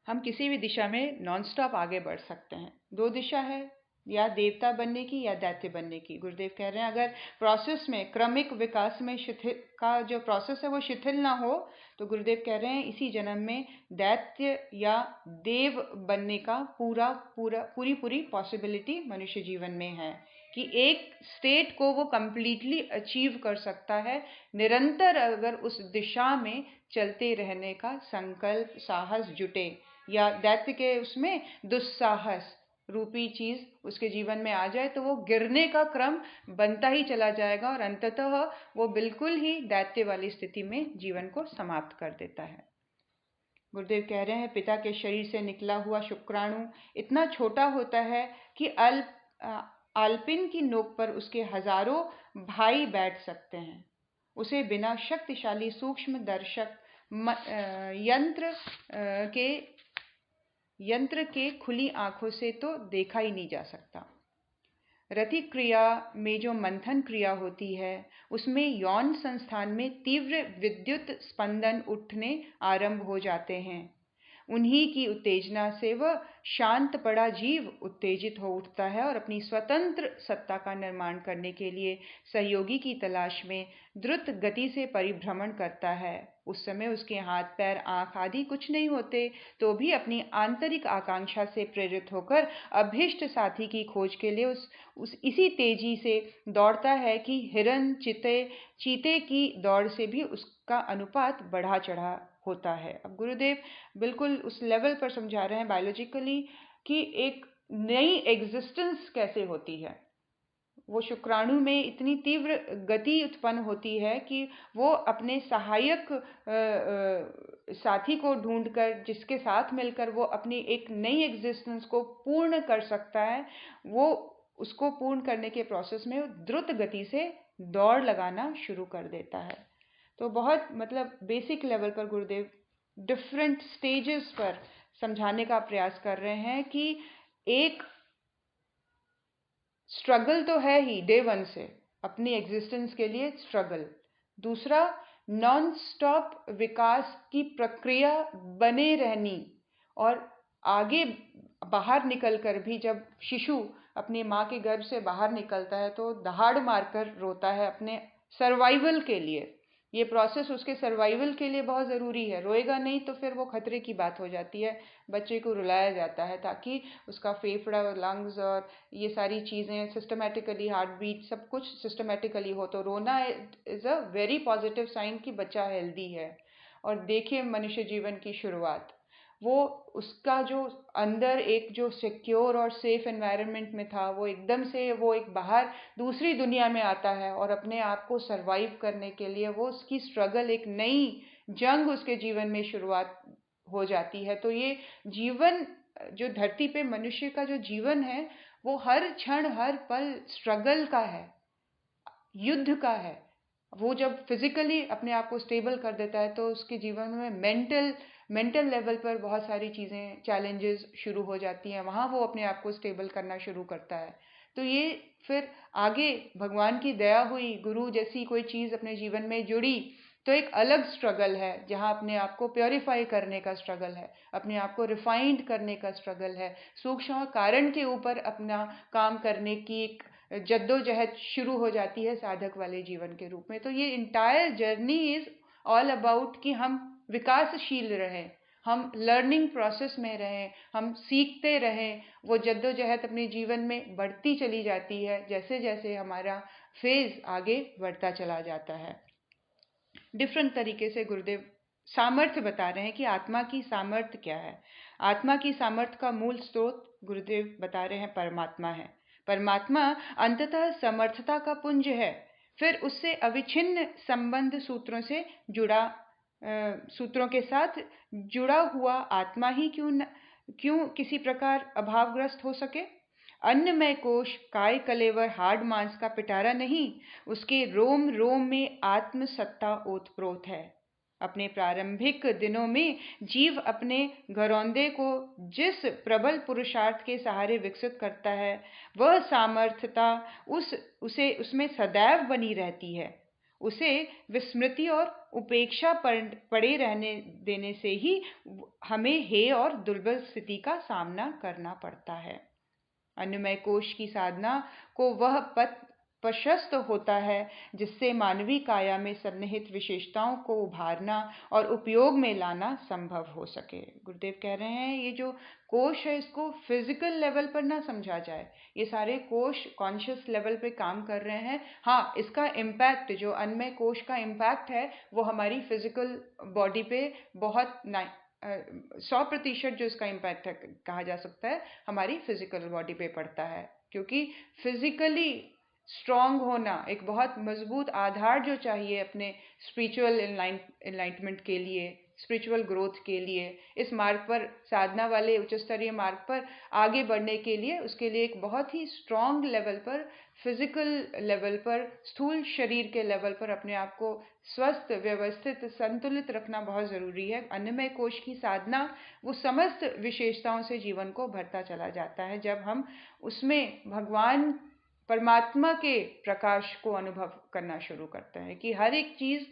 हम किसी भी दिशा में नॉन स्टॉप आगे बढ़ सकते हैं। 2 दिशा है, या देवता बनने की या दैत्य बनने की। गुरुदेव कह रहे हैं अगर प्रोसेस में, क्रमिक विकास में शिथिल का जो प्रोसेस है वो शिथिल ना हो, तो गुरुदेव कह रहे हैं इसी जन्म में दैत्य या देव बनने का पूरी पॉसिबिलिटी मनुष्य जीवन में है कि एक स्टेट को वो कंप्लीटली अचीव कर सकता है, निरंतर अगर उस दिशा में चलते रहने का संकल्प, साहस जुटे, या दैत्य के उसमें दुस्साहस रूपी चीज उसके जीवन में आ जाए तो वो गिरने का क्रम बनता ही चला जाएगा और अंततः वो बिल्कुल ही दैत्य वाली स्थिति में जीवन को समाप्त कर देता है। गुरुदेव कह रहे हैं पिता के शरीर से निकला हुआ शुक्राणु इतना छोटा होता है कि आलपिन की नोक पर उसके हजारों भाई बैठ सकते हैं। उसे बिना शक्तिशाली सूक्ष्म दर्शक यंत्र के खुली आंखों से तो देखा ही नहीं जा सकता। रति क्रिया में जो मंथन क्रिया होती है उसमें यौन संस्थान में तीव्र विद्युत स्पंदन उठने आरंभ हो जाते हैं। उन्हीं की उत्तेजना से वह शांत पड़ा जीव उत्तेजित हो उठता है और अपनी स्वतंत्र सत्ता का निर्माण करने के लिए सहयोगी की तलाश में द्रुत गति से परिभ्रमण करता है। उस समय उसके हाथ, पैर, आंख आदि कुछ नहीं होते, तो भी अपनी आंतरिक आकांक्षा से प्रेरित होकर अभीष्ट साथी की खोज के लिए इसी तेजी से दौड़ता है कि हिरन चीते की दौड़ से भी उसका अनुपात बढ़ा चढ़ा होता है। अब गुरुदेव बिल्कुल उस लेवल पर समझा रहे हैं बायोलॉजिकली कि एक नई एग्जिस्टेंस कैसे होती है। वो शुक्राणु में इतनी तीव्र गति उत्पन्न होती है कि वो अपने सहायक साथी को ढूंढकर, जिसके साथ मिलकर वो अपनी एक नई एग्जिस्टेंस को पूर्ण कर सकता है, वो उसको पूर्ण करने के प्रोसेस में द्रुत गति से दौड़ लगाना शुरू कर देता है। तो बहुत बेसिक लेवल पर गुरुदेव डिफरेंट स्टेजेस पर समझाने का प्रयास कर रहे हैं कि एक स्ट्रगल तो है ही डे वन से, अपनी एग्जिस्टेंस के लिए स्ट्रगल। दूसरा, नॉन स्टॉप विकास की प्रक्रिया बने रहनी, और आगे बाहर निकलकर भी जब शिशु अपनी माँ के गर्भ से बाहर निकलता है तो दहाड़ मारकर रोता है अपने सर्वाइवल के लिए। ये प्रोसेस उसके सर्वाइवल के लिए बहुत ज़रूरी है। रोएगा नहीं तो फिर वो खतरे की बात हो जाती है। बच्चे को रुलाया जाता है ताकि उसका फेफड़ा और लंग्स और ये सारी चीज़ें सिस्टमेटिकली, हार्ट बीट सब कुछ सिस्टमेटिकली हो। तो रोना is a very positive sign कि बच्चा हेल्दी है। और देखिए मनुष्य जीवन की शुरुआत, वो उसका जो अंदर एक जो सिक्योर और सेफ एनवायरनमेंट में था, वो एकदम से वो एक बाहर दूसरी दुनिया में आता है और अपने आप को सरवाइव करने के लिए वो उसकी स्ट्रगल, एक नई जंग उसके जीवन में शुरुआत हो जाती है। तो ये जीवन जो धरती पे मनुष्य का जो जीवन है वो हर क्षण हर पल स्ट्रगल का है, युद्ध का है। वो जब फिजिकली अपने आप को स्टेबल कर देता है तो उसके जीवन में मेंटल लेवल पर बहुत सारी चीज़ें, चैलेंजेस शुरू हो जाती हैं। वहाँ वो अपने आप को स्टेबल करना शुरू करता है। तो ये फिर आगे भगवान की दया हुई, गुरु जैसी कोई चीज़ अपने जीवन में जुड़ी तो एक अलग स्ट्रगल है, जहाँ अपने आप को प्योरीफाई करने का स्ट्रगल है, अपने आप को रिफाइंड करने का स्ट्रगल है, सूक्ष्म कारण के ऊपर अपना काम करने की एक जद्दोजहद शुरू हो जाती है साधक वाले जीवन के रूप में। तो ये entire journey is all about कि हम विकासशील रहें, हम लर्निंग प्रोसेस में रहें, हम सीखते रहें। वो जद्दोजहद अपने जीवन में बढ़ती चली जाती है जैसे जैसे हमारा फेज आगे बढ़ता चला जाता है। डिफरेंट तरीके से गुरुदेव सामर्थ्य बता रहे हैं कि आत्मा की सामर्थ्य क्या है। आत्मा की सामर्थ्य का मूल स्रोत गुरुदेव बता रहे हैं परमात्मा है। परमात्मा अंततः समर्थता का पुंज है। फिर उससे अविच्छिन्न संबंध सूत्रों के साथ जुड़ा हुआ आत्मा ही क्यों किसी प्रकार अभावग्रस्त हो सके। अन्नमय कोश काय कलेवर हाड़ मांस का पिटारा नहीं, उसके रोम रोम में आत्म सत्ता ओतप्रोत है। अपने प्रारंभिक दिनों में जीव अपने घरौंदे को जिस प्रबल पुरुषार्थ के सहारे विकसित करता है, वह सामर्थ्यता उसमें सदैव बनी रहती है। उसे विस्मृति और उपेक्षा पड़े रहने देने से ही हमें हेय और दुर्बल स्थिति का सामना करना पड़ता है। अन्नमय कोश की साधना को वह पथ प्रशस्त होता है जिससे मानवीय काया में सन्निहित विशेषताओं को उभारना और उपयोग में लाना संभव हो सके। गुरुदेव कह रहे हैं ये जो कोश है इसको फिजिकल लेवल पर ना समझा जाए। ये सारे कोश कॉन्शियस लेवल पे काम कर रहे हैं। हाँ, इसका इम्पैक्ट, जो अन्नमय कोश का इम्पैक्ट है वो हमारी फिजिकल बॉडी पे बहुत 100% जो इसका इम्पैक्ट है कहा जा सकता है हमारी फिजिकल बॉडी पे पड़ता है, क्योंकि फिजिकली स्ट्रांग होना, एक बहुत मजबूत आधार जो चाहिए अपने स्पिरिचुअल एनलाइटमेंट के लिए, स्पिरिचुअल ग्रोथ के लिए, इस मार्ग पर, साधना वाले उच्च स्तरीय मार्ग पर आगे बढ़ने के लिए, उसके लिए एक बहुत ही स्ट्रांग लेवल पर, फिजिकल लेवल पर, स्थूल शरीर के लेवल पर अपने आप को स्वस्थ, व्यवस्थित, संतुलित रखना बहुत ज़रूरी है। अन्नमय कोश की साधना वो समस्त विशेषताओं से जीवन को भरता चला जाता है जब हम उसमें भगवान परमात्मा के प्रकाश को अनुभव करना शुरू करते हैं कि हर एक चीज़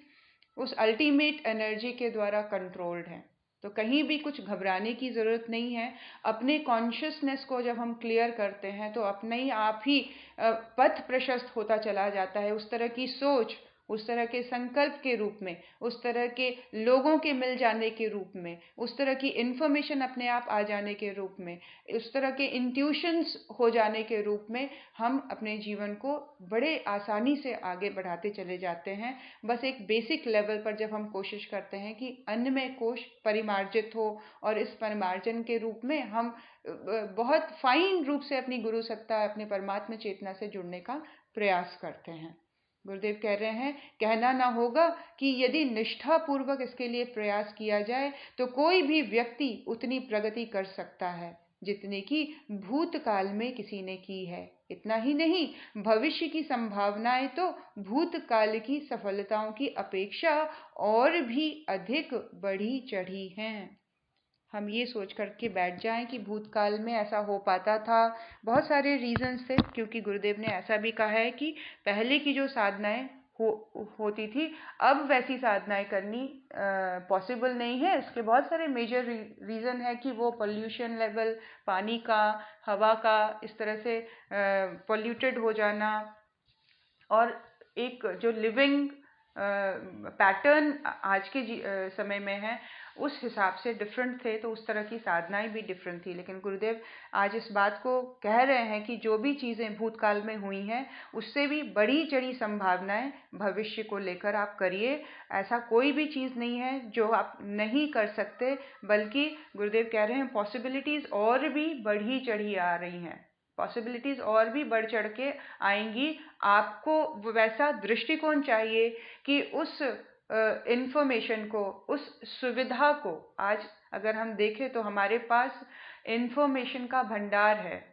उस अल्टीमेट एनर्जी के द्वारा कंट्रोल्ड है। तो कहीं भी कुछ घबराने की ज़रूरत नहीं है। अपने कॉन्शियसनेस को जब हम क्लियर करते हैं तो अपने ही आप ही पथ प्रशस्त होता चला जाता है। उस तरह की सोच, उस तरह के संकल्प के रूप में, उस तरह के लोगों के मिल जाने के रूप में, उस तरह की इन्फॉर्मेशन अपने आप आ जाने के रूप में, उस तरह के इंट्यूशंस हो जाने के रूप में हम अपने जीवन को बड़े आसानी से आगे बढ़ाते चले जाते हैं। बस एक बेसिक लेवल पर जब हम कोशिश करते हैं कि अन्नमय कोश परिमार्जित हो और इस परिमार्जन के रूप में हम बहुत फाइन रूप से अपनी गुरु सत्ता, अपने परमात्मा चेतना से जुड़ने का प्रयास करते हैं। गुरुदेव कह रहे हैं कहना ना होगा कि यदि निष्ठापूर्वक इसके लिए प्रयास किया जाए तो कोई भी व्यक्ति उतनी प्रगति कर सकता है जितने की भूतकाल में किसी ने की है। इतना ही नहीं, भविष्य की संभावनाएं तो भूतकाल की सफलताओं की अपेक्षा और भी अधिक बढ़ी चढ़ी हैं। हम ये सोच करके बैठ जाएं कि भूतकाल में ऐसा हो पाता था, बहुत सारे रीजंस थे, क्योंकि गुरुदेव ने ऐसा भी कहा है कि पहले की जो साधनाएं होती थी, अब वैसी साधनाएं करनी पॉसिबल नहीं है। इसके बहुत सारे मेजर रीज़न है कि वो पोल्यूशन लेवल, पानी का, हवा का इस तरह से पोल्यूटेड हो जाना, और एक जो लिविंग पैटर्न आज के समय में है उस हिसाब से डिफरेंट थे, तो उस तरह की साधनाएं भी डिफरेंट थी। लेकिन गुरुदेव आज इस बात को कह रहे हैं कि जो भी चीज़ें भूतकाल में हुई हैं उससे भी बड़ी चढ़ी संभावनाएं भविष्य को लेकर आप करिए। ऐसा कोई भी चीज़ नहीं है जो आप नहीं कर सकते, बल्कि गुरुदेव कह रहे हैं पॉसिबिलिटीज़ और भी बढ़ी चढ़ी आ रही हैं, पॉसिबिलिटीज़ और भी बढ़ चढ़ के आएंगी। आपको वैसा दृष्टिकोण चाहिए कि उस इंफॉर्मेशन को, उस सुविधा को, आज अगर हम देखें तो हमारे पास इंफॉर्मेशन का भंडार है।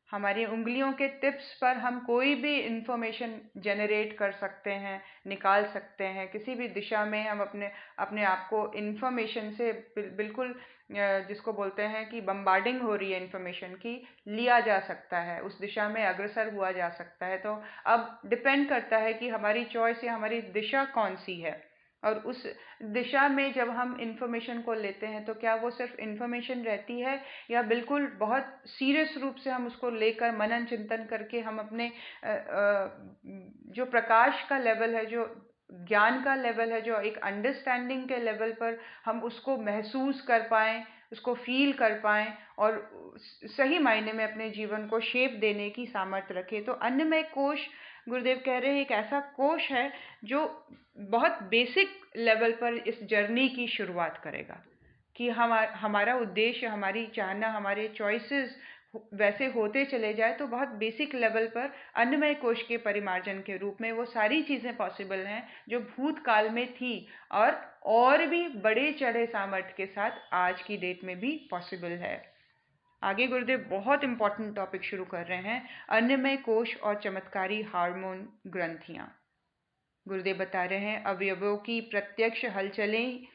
हमारी उंगलियों के टिप्स पर हम कोई भी इंफॉर्मेशन जनरेट कर सकते हैं, निकाल सकते हैं। किसी भी दिशा में हम अपने आप को इंफॉर्मेशन से बिल्कुल, जिसको बोलते हैं कि बम्बार्डिंग हो रही है इंफॉर्मेशन की, लिया जा सकता है, उस दिशा में अग्रसर हुआ जा सकता है। तो अब डिपेंड करता है कि हमारी चॉइस या हमारी दिशा कौन सी है, और उस दिशा में जब हम इंफॉर्मेशन को लेते हैं तो क्या वो सिर्फ इंफॉर्मेशन रहती है, या बिल्कुल बहुत सीरियस रूप से हम उसको लेकर मनन चिंतन करके हम अपने जो प्रकाश का लेवल है, जो ज्ञान का लेवल है, जो एक अंडरस्टैंडिंग के लेवल पर हम उसको महसूस कर पाएं, उसको फील कर पाएं और सही मायने में अपने जीवन को शेप देने की सामर्थ्य रखें। तो अन्नमय कोश, गुरुदेव कह रहे हैं, एक ऐसा कोश है जो बहुत बेसिक लेवल पर इस जर्नी की शुरुआत करेगा कि हमारा उद्देश्य, हमारी चाहना, हमारे चॉइसेस वैसे होते चले जाए तो बहुत बेसिक लेवल पर अन्नमय कोश के परिमार्जन के रूप में वो सारी चीज़ें पॉसिबल हैं जो भूतकाल में थी और भी बड़े चढ़े सामर्थ्य के साथ आज की डेट में भी पॉसिबल है। आगे गुरुदेव बहुत इंपॉर्टेंट टॉपिक शुरू कर रहे हैं, अन्नमय कोश और चमत्कारी हार्मोन ग्रंथियां। गुरुदेव बता रहे हैं अवयवों की प्रत्यक्ष हलचलें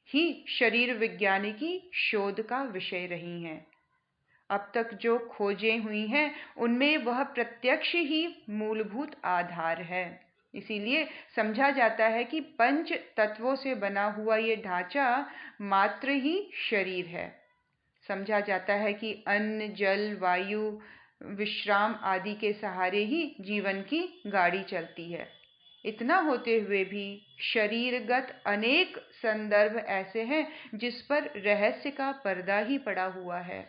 ही शरीर विज्ञान की शोध का विषय रही हैं। अब तक जो खोजें हुई हैं उनमें वह प्रत्यक्ष ही मूलभूत आधार है। इसीलिए समझा जाता है कि पंच तत्वों से बना हुआ ये ढांचा मात्र ही शरीर है। समझा जाता है कि अन्न, जल, वायु, विश्राम आदि के सहारे ही जीवन की गाड़ी चलती है। इतना होते हुए भी शरीरगत अनेक संदर्भ ऐसे हैं जिस पर रहस्य का पर्दा ही पड़ा हुआ है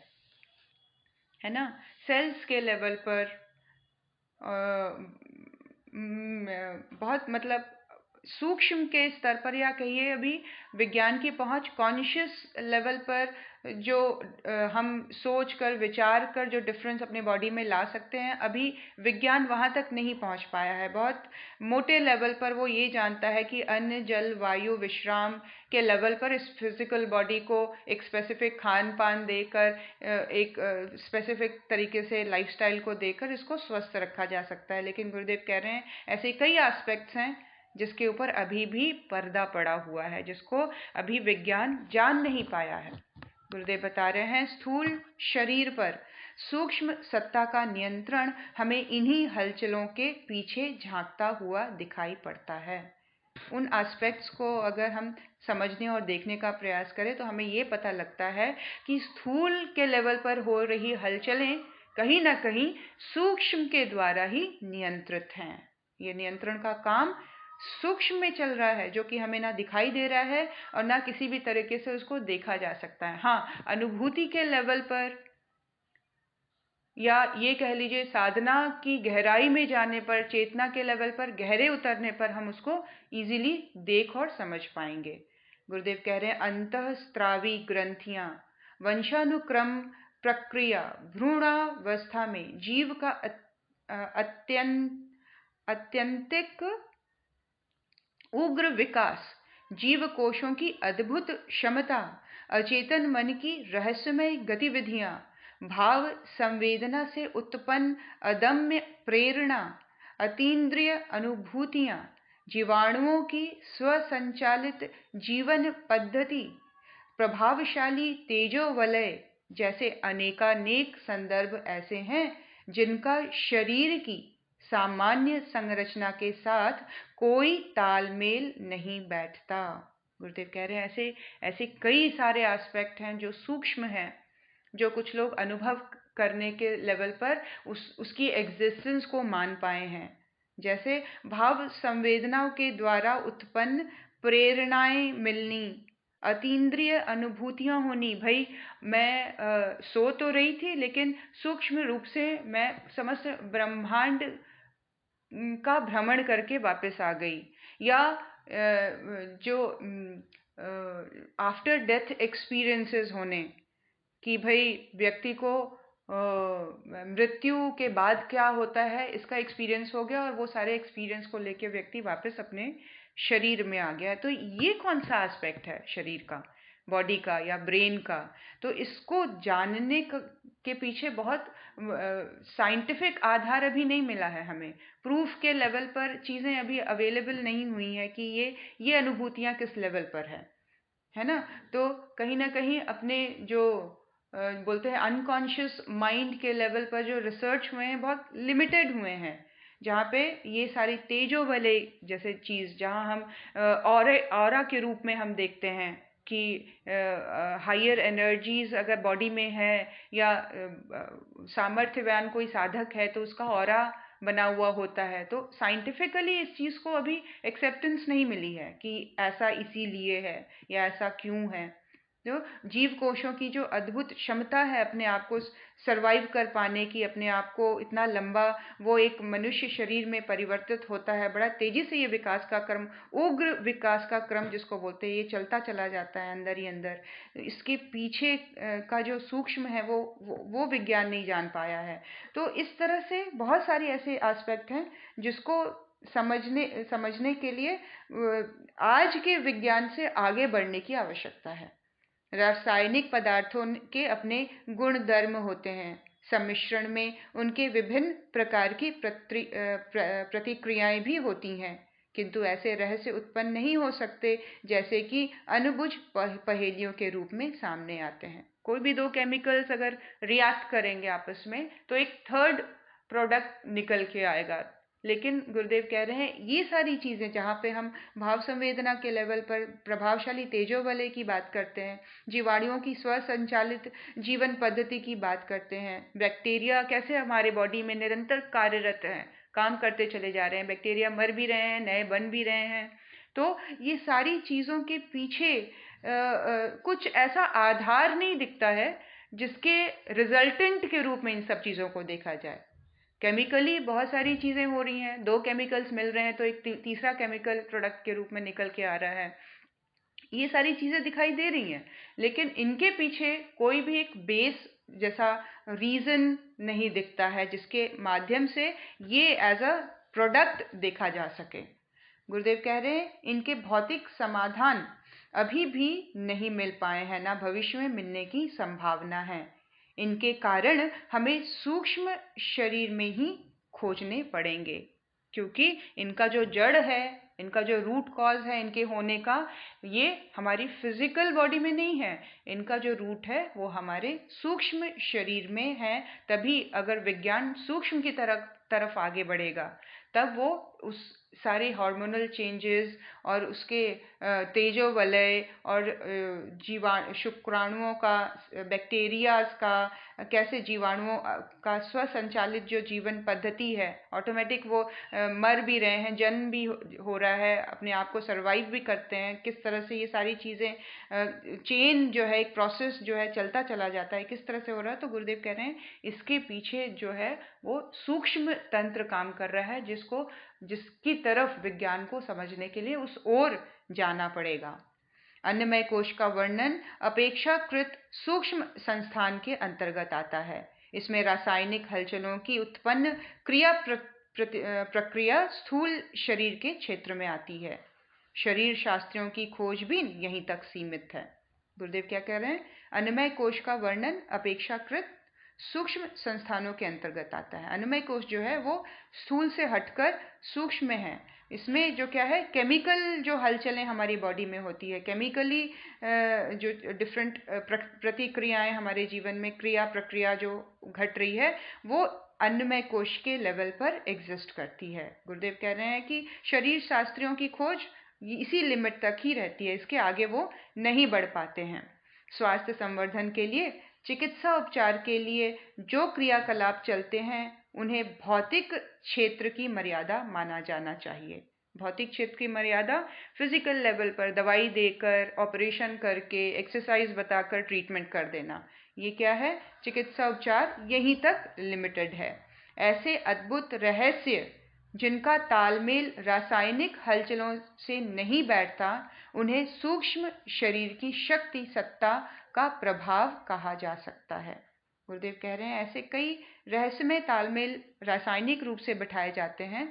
ना। सेल्स के लेवल पर बहुत मतलब सूक्ष्म के स्तर पर, या कहिए अभी विज्ञान की पहुंच कॉन्शियस लेवल पर जो हम सोच कर विचार कर जो डिफरेंस अपने बॉडी में ला सकते हैं, अभी विज्ञान वहां तक नहीं पहुंच पाया है। बहुत मोटे लेवल पर वो ये जानता है कि अन्न जल वायु विश्राम के लेवल पर इस फिजिकल बॉडी को एक स्पेसिफिक खान पान देकर, एक स्पेसिफिक तरीके से लाइफस्टाइल को देकर इसको स्वस्थ रखा जा सकता है। लेकिन गुरुदेव कह रहे हैं ऐसे कई एस्पेक्ट्स हैं जिसके ऊपर अभी भी पर्दा पड़ा हुआ है, जिसको अभी विज्ञान जान नहीं पाया है। गुरुदेव बता रहे हैं स्थूल शरीर पर सूक्ष्म सत्ता का नियंत्रण हमें इन्हीं हलचलों के पीछे झांकता हुआ दिखाई पड़ता है। उन एस्पेक्ट्स को अगर हम समझने और देखने का प्रयास करें तो हमें ये पता लगता है कि स्थूल के लेवल पर हो रही हलचलें कहीं ना कहीं सूक्ष्म के द्वारा ही नियंत्रित हैं। ये नियंत्रण का काम सूक्ष्म में चल रहा है, जो कि हमें ना दिखाई दे रहा है और ना किसी भी तरीके से उसको देखा जा सकता है। हाँ, अनुभूति के लेवल पर या ये कह लीजिए साधना की गहराई में जाने पर, चेतना के लेवल पर गहरे उतरने पर हम उसको इजीली देख और समझ पाएंगे। गुरुदेव कह रहे हैं अंतःस्त्रावी ग्रंथियां वंशानुक्रम प्रक्रिया भ्रूणावस्था में जीव का अत्यंतिक उग्र विकास, जीव कोशों की अद्भुत क्षमता, अचेतन मन की रहस्यमय गतिविधियां, भाव संवेदना से उत्पन्न अदम्य प्रेरणा, अतीन्द्रिय अनुभूतियां, जीवाणुओं की स्वसंचालित जीवन पद्धति, प्रभावशाली तेजो वलय जैसे अनेकानेक संदर्भ ऐसे हैं जिनका शरीर की सामान्य संरचना के साथ कोई तालमेल नहीं बैठता। गुरुदेव कह रहे हैं ऐसे ऐसे कई सारे एस्पेक्ट हैं जो सूक्ष्म हैं, जो कुछ लोग अनुभव करने के लेवल पर उसकी एग्जिस्टेंस को मान पाए हैं। जैसे भाव संवेदनाओं के द्वारा उत्पन्न प्रेरणाएं मिलनी, अतीन्द्रिय अनुभूतियां होनी। भाई मैं सो तो रही थी लेकिन सूक्ष्म रूप से मैं समस्त ब्रह्मांड का भ्रमण करके वापस आ गई। या जो आफ्टर डेथ एक्सपीरियंसेस होने कि भाई व्यक्ति को मृत्यु के बाद क्या होता है इसका एक्सपीरियंस हो गया और वो सारे एक्सपीरियंस को लेके व्यक्ति वापस अपने शरीर में आ गया। तो ये कौन सा एस्पेक्ट है शरीर का, बॉडी का या ब्रेन का? तो इसको जानने के पीछे बहुत साइंटिफिक आधार अभी नहीं मिला है हमें। प्रूफ के लेवल पर चीज़ें अभी अवेलेबल नहीं हुई हैं कि ये अनुभूतियाँ किस लेवल पर है ना। तो कहीं ना कहीं अपने जो बोलते हैं अनकॉन्शियस माइंड के लेवल पर जो रिसर्च हुए हैं बहुत लिमिटेड हुए हैं, जहाँ पे ये सारी तेजो वाले जैसे चीज़, जहाँ हम ऑरा के रूप में हम देखते हैं कि हायर एनर्जीज अगर बॉडी में है या सामर्थ्यवान कोई साधक है तो उसका ऑरा बना हुआ होता है। तो साइंटिफिकली इस चीज़ को अभी एक्सेप्टेंस नहीं मिली है कि ऐसा इसीलिए है या ऐसा क्यों है। जो जीव कोशों की जो अद्भुत क्षमता है अपने आप को सरवाइव कर पाने की, अपने आप को इतना लंबा वो एक मनुष्य शरीर में परिवर्तित होता है, बड़ा तेजी से ये विकास का क्रम, उग्र विकास का क्रम जिसको बोलते हैं, ये चलता चला जाता है अंदर ही अंदर। इसके पीछे का जो सूक्ष्म है वो विज्ञान नहीं जान पाया है। तो इस तरह से बहुत सारी ऐसे एस्पेक्ट हैं जिसको समझने के लिए आज के विज्ञान से आगे बढ़ने की आवश्यकता है। रासायनिक पदार्थों के अपने गुण धर्म होते हैं, सम्मिश्रण में उनके विभिन्न प्रकार की प्रतिक्रियाएं भी होती हैं, किंतु ऐसे रहस्य उत्पन्न नहीं हो सकते जैसे कि अनुभुज पहेलियों के रूप में सामने आते हैं। कोई भी दो केमिकल्स अगर रिएक्ट करेंगे आपस में तो एक थर्ड प्रोडक्ट निकल के आएगा। लेकिन गुरुदेव कह रहे हैं ये सारी चीज़ें जहाँ पे हम भाव संवेदना के लेवल पर प्रभावशाली तेजो वलय की बात करते हैं, जीवाणुओं की स्वसंचालित जीवन पद्धति की बात करते हैं, बैक्टीरिया कैसे हमारे बॉडी में निरंतर कार्यरत हैं, काम करते चले जा रहे हैं, बैक्टीरिया मर भी रहे हैं, नए बन भी रहे हैं। तो ये सारी चीज़ों के पीछे कुछ ऐसा आधार नहीं दिखता है जिसके रिजल्टेंट के रूप में इन सब चीज़ों को देखा जाए। केमिकली बहुत सारी चीज़ें हो रही हैं, दो केमिकल्स मिल रहे हैं तो एक तीसरा केमिकल प्रोडक्ट के रूप में निकल के आ रहा है। ये सारी चीज़ें दिखाई दे रही हैं, लेकिन इनके पीछे कोई भी एक बेस जैसा रीज़न नहीं दिखता है जिसके माध्यम से ये एज अ प्रोडक्ट देखा जा सके। गुरुदेव कह रहे हैं इनके भौतिक समाधान अभी भी नहीं मिल पाए हैं, ना भविष्य में मिलने की संभावना है। इनके कारण हमें सूक्ष्म शरीर में ही खोजने पड़ेंगे, क्योंकि इनका जो जड़ है, इनका जो रूट कॉज है इनके होने का, ये हमारी फिजिकल बॉडी में नहीं है। इनका जो रूट है वो हमारे सूक्ष्म शरीर में है। तभी अगर विज्ञान सूक्ष्म की तरफ आगे बढ़ेगा, तब वो उस सारे हार्मोनल चेंजेस और उसके तेजो वलय और शुक्राणुओं का, बैक्टीरियाज का, कैसे जीवाणुओं का स्वसंचालित जो जीवन पद्धति है, ऑटोमेटिक वो मर भी रहे हैं, जन्म भी हो रहा है, अपने आप को सर्वाइव भी करते हैं, किस तरह से ये सारी चीज़ें चेन जो है, एक प्रोसेस जो है चलता चला जाता है, किस तरह से हो रहा है। तो गुरुदेव कह रहे हैं इसके पीछे जो है वो सूक्ष्म तंत्र काम कर रहा है, जिसकी तरफ विज्ञान को समझने के लिए उस ओर जाना पड़ेगा। अन्नमय कोश का वर्णन अपेक्षाकृत सूक्ष्म संस्थान के अंतर्गत आता है। इसमें रासायनिक हलचलों की उत्पन्न प्रक्रिया स्थूल शरीर के क्षेत्र में आती है। शरीर शास्त्रियों की खोजबीन यहीं तक सीमित है। गुरुदेव क्या कह रहे हैं? अन्नमय कोश का वर्णन अपेक्षाकृत सूक्ष्म संस्थानों के अंतर्गत आता है। अन्नमय कोश जो है वो स्थूल से हटकर सूक्ष्म में है। इसमें जो क्या है, केमिकल जो हलचलें हमारी बॉडी में होती है, केमिकली जो डिफरेंट प्रतिक्रियाएं हमारे जीवन में क्रिया प्रक्रिया जो घट रही है, वो अन्नमय कोश के लेवल पर एग्जिस्ट करती है। गुरुदेव कह रहे हैं कि शरीर शास्त्रियों की खोज इसी लिमिट तक ही रहती है, इसके आगे वो नहीं बढ़ पाते हैं। स्वास्थ्य संवर्धन के लिए, चिकित्सा उपचार के लिए जो क्रियाकलाप चलते हैं उन्हें भौतिक क्षेत्र की मर्यादा माना जाना चाहिए। भौतिक क्षेत्र की मर्यादा फिजिकल लेवल पर दवाई देकर, ऑपरेशन करके, एक्सरसाइज बताकर ट्रीटमेंट कर देना, ये क्या है, चिकित्सा उपचार यहीं तक लिमिटेड है। ऐसे अद्भुत रहस्य जिनका तालमेल रासायनिक हलचलों से नहीं बैठता, उन्हें सूक्ष्म शरीर की शक्ति सत्ता का प्रभाव कहा जा सकता है। गुरुदेव कह रहे हैं ऐसे कई रहस्यमय तालमेल रासायनिक रूप से बिठाए जाते हैं,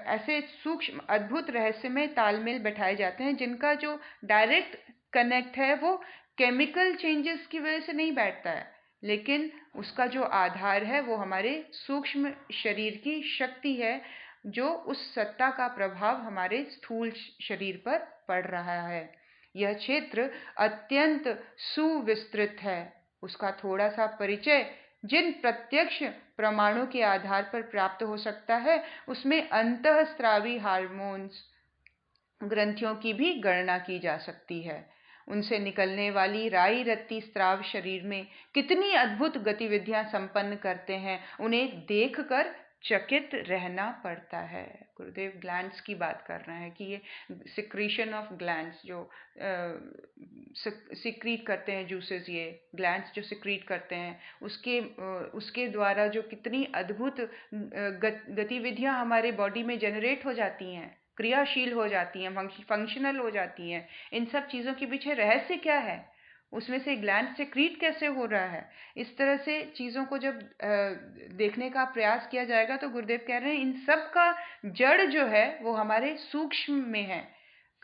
ऐसे सूक्ष्म अद्भुत रहस्यमय तालमेल बैठाए जाते हैं जिनका जो डायरेक्ट कनेक्ट है वो केमिकल चेंजेस की वजह से नहीं बैठता है, लेकिन उसका जो आधार है वो हमारे सूक्ष्म शरीर की शक्ति है, जो उस सत्ता का प्रभाव हमारे स्थूल शरीर पर पड़ रहा है। यह क्षेत्र अत्यंत सुविस्तृत है। उसका थोड़ा सा परिचय जिन प्रत्यक्ष प्रमाणों के आधार पर प्राप्त हो सकता है, उसमें अंतःस्रावी हार्मोन्स ग्रंथियों की भी गणना की जा सकती है। उनसे निकलने वाली राई रत्ती स्राव शरीर में कितनी अद्भुत गतिविधियां संपन्न करते हैं, उन्हें देखकर चकित रहना पड़ता है। गुरुदेव ग्लैंड्स की बात कर रहे हैं कि ये सिक्रीशन ऑफ ग्लैंड्स जो सिक्रीट करते हैं जूसेस, ये ग्लैंड्स जो सिक्रीट करते हैं, उसके द्वारा जो कितनी अद्भुत गतिविधियां हमारे बॉडी में जनरेट हो जाती हैं, क्रियाशील हो जाती हैं, फंक्शनल हो जाती हैं। इन सब चीज़ों के पीछे रहस्य क्या है, उसमें से ग्लैंड सिक्रीट कैसे हो रहा है, इस तरह से चीज़ों को जब देखने का प्रयास किया जाएगा तो गुरुदेव कह रहे हैं इन सब का जड़ जो है वो हमारे सूक्ष्म में है।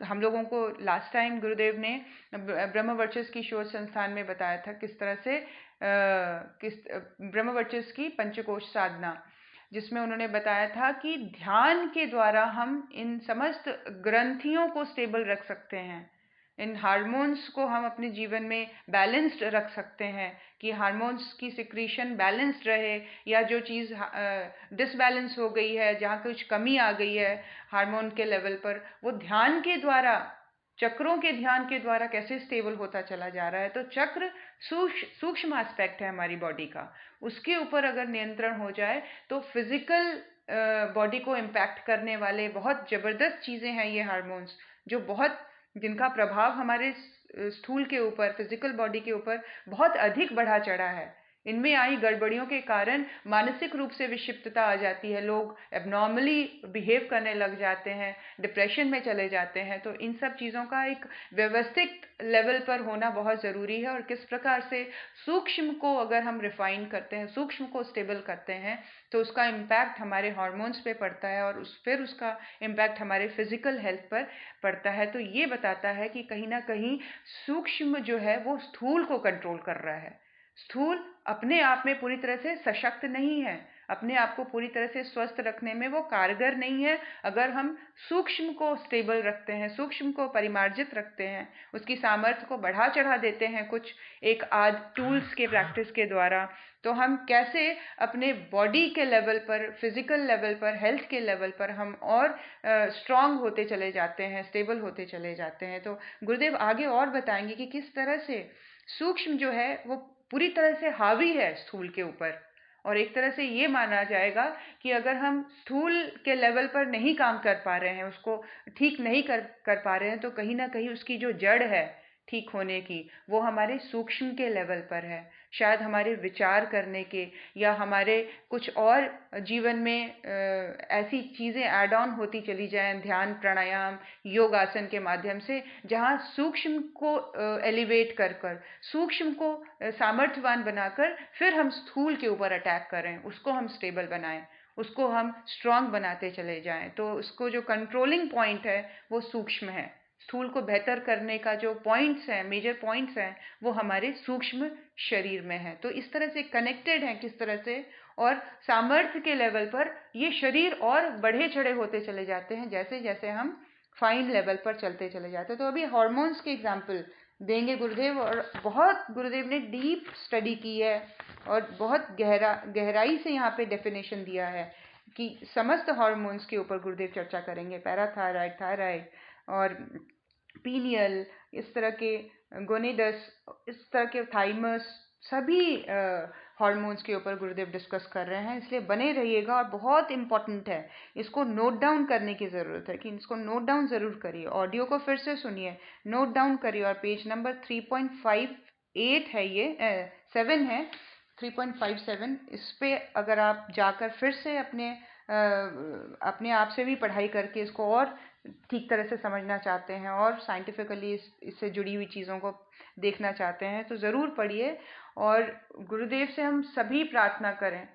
हम लोगों को लास्ट टाइम गुरुदेव ने ब्रह्मवर्चस्व की शोध संस्थान में बताया था किस तरह से ब्रह्मवर्चस्व की पंचकोश साधना, जिसमें उन्होंने बताया था कि ध्यान के द्वारा हम इन समस्त ग्रंथियों को स्टेबल रख सकते हैं। इन हार्मोन्स को हम अपने जीवन में बैलेंस्ड रख सकते हैं कि हार्मोन्स की सिक्रीशन बैलेंस्ड रहे, या जो चीज़ डिसबैलेंस हो गई है, जहाँ कुछ कमी आ गई है हार्मोन के लेवल पर, वो ध्यान के द्वारा, चक्रों के ध्यान के द्वारा कैसे स्टेबल होता चला जा रहा है। तो चक्र सूक्ष्म एस्पेक्ट है हमारी बॉडी का, उसके ऊपर अगर नियंत्रण हो जाए तो फिजिकल बॉडी को इम्पैक्ट करने वाले बहुत ज़बरदस्त चीज़ें हैं ये हार्मोन्स, जो बहुत, जिनका प्रभाव हमारे स्थूल के ऊपर, फिजिकल बॉडी के ऊपर बहुत अधिक बढ़ा चढ़ा है। इनमें आई गड़बड़ियों के कारण मानसिक रूप से विक्षिप्तता आ जाती है, लोग एबनॉर्मली बिहेव करने लग जाते हैं, डिप्रेशन में चले जाते हैं। तो इन सब चीज़ों का एक व्यवस्थित लेवल पर होना बहुत ज़रूरी है, और किस प्रकार से सूक्ष्म को अगर हम रिफाइन करते हैं, सूक्ष्म को स्टेबल करते हैं, तो उसका इम्पैक्ट हमारे हार्मोन्स पे पड़ता है, और फिर उसका इम्पैक्ट हमारे फिजिकल हेल्थ पर पड़ता है। तो ये बताता है कि कहीं ना कहीं सूक्ष्म जो है वो स्थूल को कंट्रोल कर रहा है। स्थूल अपने आप में पूरी तरह से सशक्त नहीं है, अपने आप को पूरी तरह से स्वस्थ रखने में वो कारगर नहीं है। अगर हम सूक्ष्म को स्टेबल रखते हैं, सूक्ष्म को परिमार्जित रखते हैं, उसकी सामर्थ्य को बढ़ा चढ़ा देते हैं कुछ एक आध टूल्स के प्रैक्टिस के द्वारा, तो हम कैसे अपने बॉडी के लेवल पर, फिजिकल लेवल पर, हेल्थ के लेवल पर हम और स्ट्रांग होते चले जाते हैं, स्टेबल होते चले जाते हैं। तो गुरुदेव आगे और बताएंगे कि किस तरह से सूक्ष्म जो है वो पूरी तरह से हावी है स्थूल के ऊपर, और एक तरह से ये माना जाएगा कि अगर हम स्थूल के लेवल पर नहीं काम कर पा रहे हैं, उसको ठीक नहीं कर पा रहे हैं, तो कहीं ना कहीं उसकी जो जड़ है ठीक होने की, वो हमारे सूक्ष्म के लेवल पर है। शायद हमारे विचार करने के, या हमारे कुछ और जीवन में ऐसी चीज़ें ऐड ऑन होती चली जाएं, ध्यान, प्राणायाम, योग आसन के माध्यम से, जहाँ सूक्ष्म को एलिवेट कर कर, सूक्ष्म को सामर्थ्यवान बनाकर फिर हम स्थूल के ऊपर अटैक करें, उसको हम स्टेबल बनाएं, उसको हम स्ट्रांग बनाते चले जाएं। तो उसको जो कंट्रोलिंग पॉइंट है वो सूक्ष्म है। स्थूल को बेहतर करने का जो पॉइंट्स हैं, मेजर पॉइंट्स हैं, वो हमारे सूक्ष्म शरीर में है। तो इस तरह से कनेक्टेड हैं किस तरह से, और सामर्थ्य के लेवल पर ये शरीर और बढ़े चढ़े होते चले जाते हैं जैसे जैसे हम फाइन लेवल पर चलते चले जाते हैं। तो अभी हार्मोन्स के एग्जाम्पल देंगे गुरुदेव, और बहुत गुरुदेव ने डीप स्टडी की है और बहुत गहराई से यहाँ पे डेफिनेशन दिया है कि समस्त हार्मोन्स के ऊपर गुरुदेव चर्चा करेंगे, पैराथायराइड, थायराइड और पीनियल, इस तरह के गोनेडस, इस तरह के थाइमस, सभी हार्मोन्स के ऊपर गुरुदेव डिस्कस कर रहे हैं। इसलिए बने रहिएगा, और बहुत इंपॉर्टेंट है, इसको नोट डाउन करने की ज़रूरत है कि इसको नोट डाउन ज़रूर करिए, ऑडियो को फिर से सुनिए, नोट डाउन करिए। और पेज नंबर 3.58 है, ये 7 है, 3.57, इस पे अगर आप जाकर फिर से अपने आप से भी पढ़ाई करके इसको और ठीक तरह से समझना चाहते हैं, और साइंटिफिकली इससे जुड़ी हुई चीज़ों को देखना चाहते हैं, तो ज़रूर पढ़िए। और गुरुदेव से हम सभी प्रार्थना करें,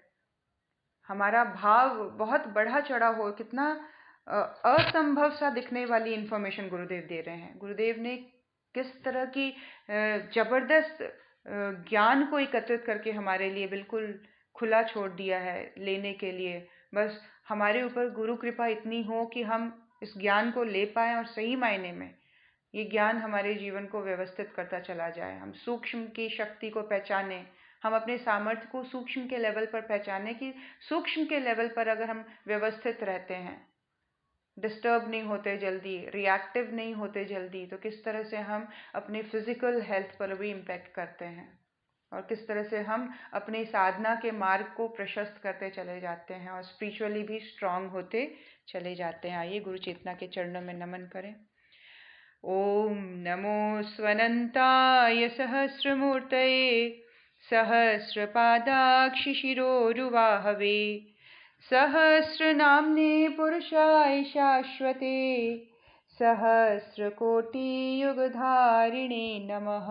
हमारा भाव बहुत बढ़ा चढ़ा हो, कितना असंभव सा दिखने वाली इंफॉर्मेशन गुरुदेव दे रहे हैं। गुरुदेव ने किस तरह की जबरदस्त ज्ञान को एकत्रित करके हमारे लिए बिल्कुल खुला छोड़ दिया है लेने के लिए। बस हमारे ऊपर गुरु कृपा इतनी हो कि हम इस ज्ञान को ले पाएं, और सही मायने में ये ज्ञान हमारे जीवन को व्यवस्थित करता चला जाए। हम सूक्ष्म की शक्ति को पहचानें, हम अपने सामर्थ्य को सूक्ष्म के लेवल पर पहचानें कि सूक्ष्म के लेवल पर अगर हम व्यवस्थित रहते हैं, डिस्टर्ब नहीं होते जल्दी, रिएक्टिव नहीं होते जल्दी, तो किस तरह से हम अपने फिजिकल हेल्थ पर भी इम्पैक्ट करते हैं, और किस तरह से हम अपनी साधना के मार्ग को प्रशस्त करते चले जाते हैं, और स्पिरिचुअली भी स्ट्रांग होते चले जाते हैं। आइए गुरु चेतना के चरणों में नमन करें। ओम नमो स्वनंताय सहस्रमूर्तये सहस्रपादाक्षिशिरोरुवाहवे सहस्रनाम्ने पुरुषाय शाश्वते सहस्रकोटियुगधारिणे नमः।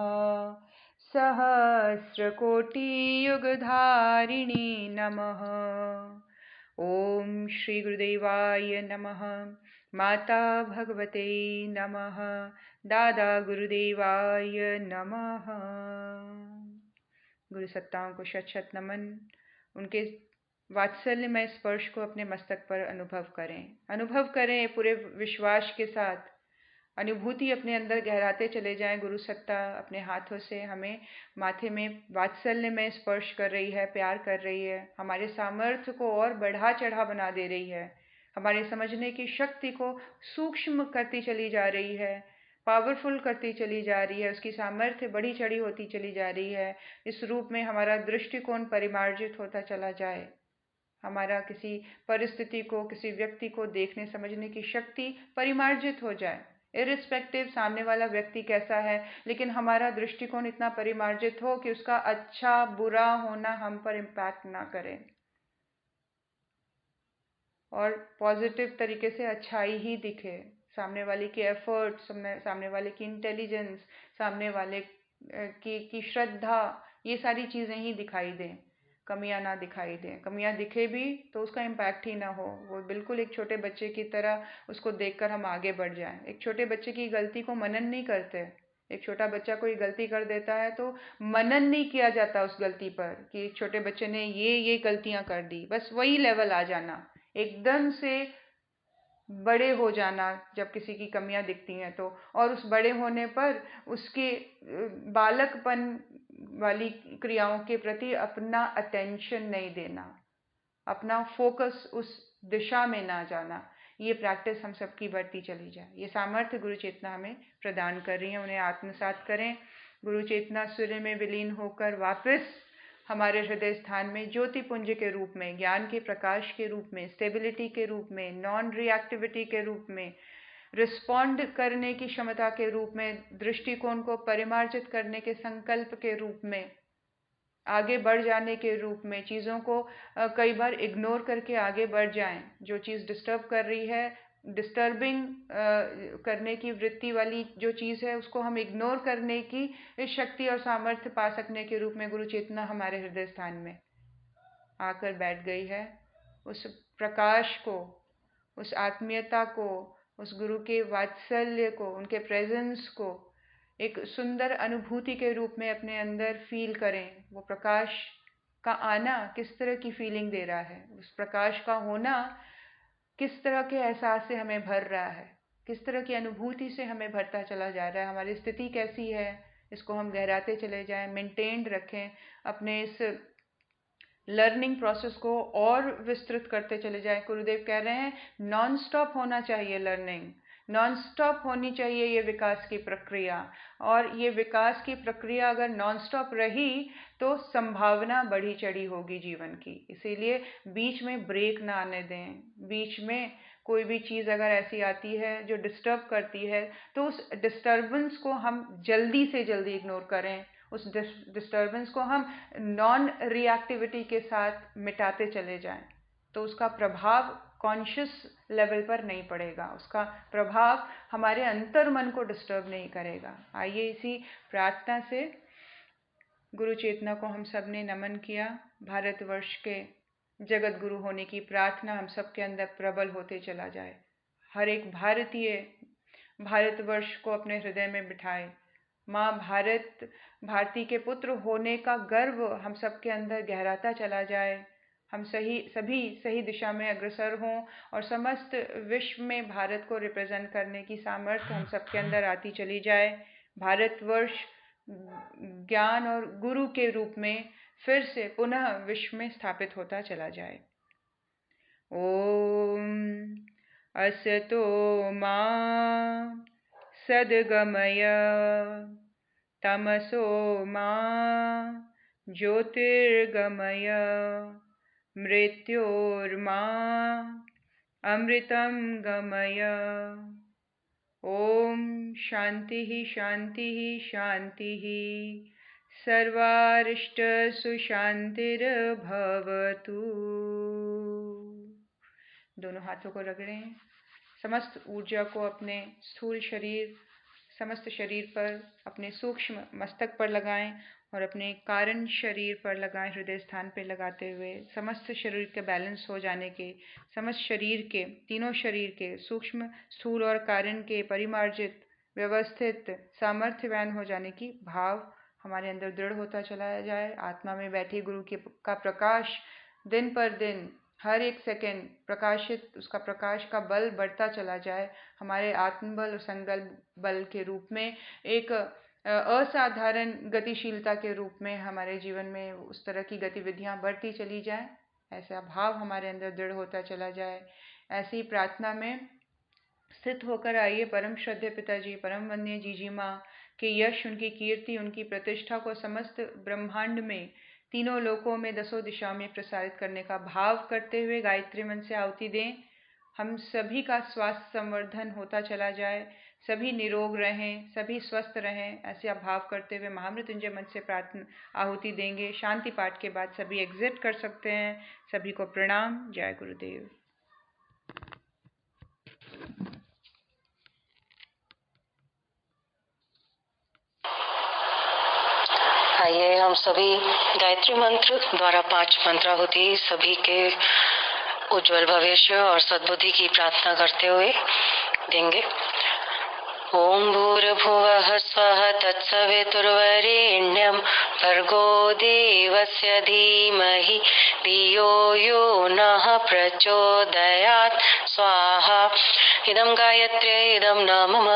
सहस्रकोटियुगधारिणे नमः। ओम श्री गुरुदेवाय नमः। माता भगवते नमः। दादा गुरुदेवाय नमः। गुरु सत्ताओं को शत शत नमन। उनके वात्सल्यमय स्पर्श को अपने मस्तक पर अनुभव करें, अनुभव करें पूरे विश्वास के साथ। अनुभूति अपने अंदर गहराते चले जाएं। गुरु सत्ता अपने हाथों से हमें माथे में वात्सल्य में स्पर्श कर रही है, प्यार कर रही है, हमारे सामर्थ्य को और बढ़ा चढ़ा बना दे रही है, हमारे समझने की शक्ति को सूक्ष्म करती चली जा रही है, पावरफुल करती चली जा रही है, उसकी सामर्थ्य बढ़ी चढ़ी होती चली जा रही है। इस रूप में हमारा दृष्टिकोण परिमार्जित होता चला जाए, हमारा किसी परिस्थिति को, किसी व्यक्ति को देखने समझने की शक्ति परिमार्जित हो जाए, इरिस्पेक्टिव सामने वाला व्यक्ति कैसा है, लेकिन हमारा दृष्टिकोण इतना परिमार्जित हो कि उसका अच्छा बुरा होना हम पर इम्पैक्ट ना करे और पॉजिटिव तरीके से अच्छाई ही दिखे। सामने वाले की एफर्ट, सामने वाले की इंटेलिजेंस, सामने वाले की श्रद्धा, ये सारी चीज़ें ही दिखाई दें, कमियां ना दिखाई दें। कमियां दिखे भी तो उसका इम्पैक्ट ही ना हो, वो बिल्कुल एक छोटे बच्चे की तरह उसको देखकर हम आगे बढ़ जाएं। एक छोटे बच्चे की गलती को मनन नहीं करते। एक छोटा बच्चा कोई गलती कर देता है तो मनन नहीं किया जाता उस गलती पर कि एक छोटे बच्चे ने ये गलतियां कर दी, बस वही लेवल आ जाना, एकदम से बड़े हो जाना जब किसी की कमियां दिखती हैं तो, और उस बड़े होने पर उसके बालकपन वाली क्रियाओं के प्रति अपना अटेंशन नहीं देना, अपना फोकस उस दिशा में ना जाना। ये प्रैक्टिस हम सबकी बढ़ती चली जाए। ये सामर्थ्य गुरु चेतना हमें प्रदान कर रही है, उन्हें आत्मसात करें। गुरु चेतना सूर्य में विलीन होकर वापस हमारे हृदय स्थान में ज्योति पुंज के रूप में, ज्ञान के प्रकाश के रूप में, स्टेबिलिटी के रूप में, नॉन रिएक्टिविटी के रूप में, रिस्पॉन्ड करने की क्षमता के रूप में, दृष्टिकोण को परिमार्जित करने के संकल्प के रूप में, आगे बढ़ जाने के रूप में, चीज़ों को कई बार इग्नोर करके आगे बढ़ जाएं। जो चीज़ डिस्टर्ब कर रही है, डिस्टर्बिंग करने की वृत्ति वाली जो चीज़ है, उसको हम इग्नोर करने की शक्ति और सामर्थ्य पा सकने के रूप में गुरु चेतना हमारे हृदय स्थान में आकर बैठ गई है। उस प्रकाश को, उस आत्मीयता को, उस गुरु के वात्सल्य को, उनके प्रेजेंस को एक सुंदर अनुभूति के रूप में अपने अंदर फील करें। वो प्रकाश का आना किस तरह की फीलिंग दे रहा है, उस प्रकाश का होना किस तरह के एहसास से हमें भर रहा है, किस तरह की अनुभूति से हमें भरता चला जा रहा है, हमारी स्थिति कैसी है, इसको हम गहराते चले जाएं, मेंटेन्ड रखें, अपने इस लर्निंग प्रोसेस को और विस्तृत करते चले जाएं। गुरुदेव कह रहे हैं नॉन स्टॉप होना चाहिए लर्निंग, नॉन स्टॉप होनी चाहिए ये विकास की प्रक्रिया, और ये विकास की प्रक्रिया अगर नॉन स्टॉप रही तो संभावना बढ़ी चढ़ी होगी जीवन की। इसीलिए बीच में ब्रेक ना आने दें। बीच में कोई भी चीज़ अगर ऐसी आती है जो डिस्टर्ब करती है तो उस डिस्टर्बेंस को हम जल्दी से जल्दी इग्नोर करें, उस डिस्टर्बेंस को हम नॉन रिएक्टिविटी के साथ मिटाते चले जाएं, तो उसका प्रभाव कॉन्शियस लेवल पर नहीं पड़ेगा, उसका प्रभाव हमारे अंतर मन को डिस्टर्ब नहीं करेगा। आइए इसी प्रार्थना से गुरु चेतना को हम सब ने नमन किया। भारतवर्ष के जगत गुरु होने की प्रार्थना हम सब के अंदर प्रबल होते चला जाए। हर एक भारतीय भारतवर्ष को अपने हृदय में बिठाए। माँ भारती के पुत्र होने का गर्व हम सब के अंदर गहराता चला जाए। हम सभी सही दिशा में अग्रसर हों और समस्त विश्व में भारत को रिप्रेजेंट करने की सामर्थ्य हम सब के अंदर आती चली जाए। भारतवर्ष ज्ञान और गुरु के रूप में फिर से पुनः विश्व में स्थापित होता चला जाए। ओम असतो मा सद्गमय तमसो मा ज्योतिर्गमय मृत्योर्मा अमृतं गमय। ओम शांति शांति शांति सर्वारिष्ट सुशांतिर्भवतु। दोनों हाथों को रगड़ें। समस्त ऊर्जा को अपने स्थूल शरीर, समस्त शरीर पर, अपने सूक्ष्म मस्तक पर लगाएं और अपने कारण शरीर पर लगाएं। हृदय स्थान पर लगाते हुए समस्त शरीर के बैलेंस हो जाने के, समस्त शरीर के, तीनों शरीर के, सूक्ष्म, स्थूल और कारण के परिमार्जित, व्यवस्थित, सामर्थ्यवान हो जाने की भाव हमारे अंदर दृढ़ होता चला जाए। आत्मा में बैठे गुरु का प्रकाश दिन पर दिन हर एक सेकंड प्रकाशित, उसका प्रकाश का बल बढ़ता चला जाए, हमारे आत्मबल और संकल्प बल के रूप में एक असाधारण गतिशीलता के रूप में हमारे जीवन में उस तरह की गतिविधियां बढ़ती चली जाए, ऐसा भाव हमारे अंदर दृढ़ होता चला जाए। ऐसी प्रार्थना में स्थित होकर आइए परम श्रद्धेय पिताजी, परम वंदनीय जीजी माँ के यश, उनकी कीर्ति, उनकी प्रतिष्ठा को समस्त ब्रह्मांड में, तीनों लोकों में, दसों दिशाओं में प्रसारित करने का भाव करते हुए गायत्री मन से आहुति दें। हम सभी का स्वास्थ्य संवर्धन होता चला जाए, सभी निरोग रहें, सभी स्वस्थ रहें, ऐसे आप भाव करते हुए महामृत्युंजय मंत्र से प्रार्थना आहुति देंगे। शांति पाठ के बाद सभी एग्जिट कर सकते हैं। सभी को प्रणाम। जय गुरुदेव। आइए हम सभी गायत्री मंत्र द्वारा 5 मंत्राहुति सभी के उज्जवल भविष्य और सद्बुद्धि की प्रार्थना करते हुए देंगे। ओम भूर्भुवः स्वः तत्सवितुर्वरेण्यं भर्गो देवस्य धीमहि धियो यो नः प्रचोदयात् स्वाहा। इदं गायत्र्यै इदं न मम।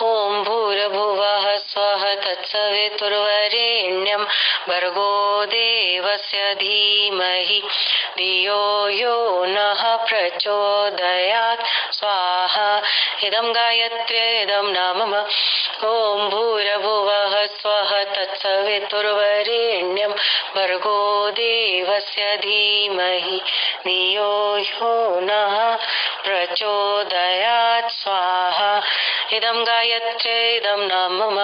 ओम भूर्भुवः स्वः तत्सवितुर्वरेण्यं भर्गो देवस्य धीमहि धियो यो नः प्रचोदयात् स्वाहा। इदं गायत्र्यै इदं न मम। ओम भूर्भुवः स्वः तत्सवितुर्वरेण्यं भर्गो देवस्य धीमहि धियो यो नः प्रचोदयात् स्वाहा। इदं गायत्र्यै इदं न मम।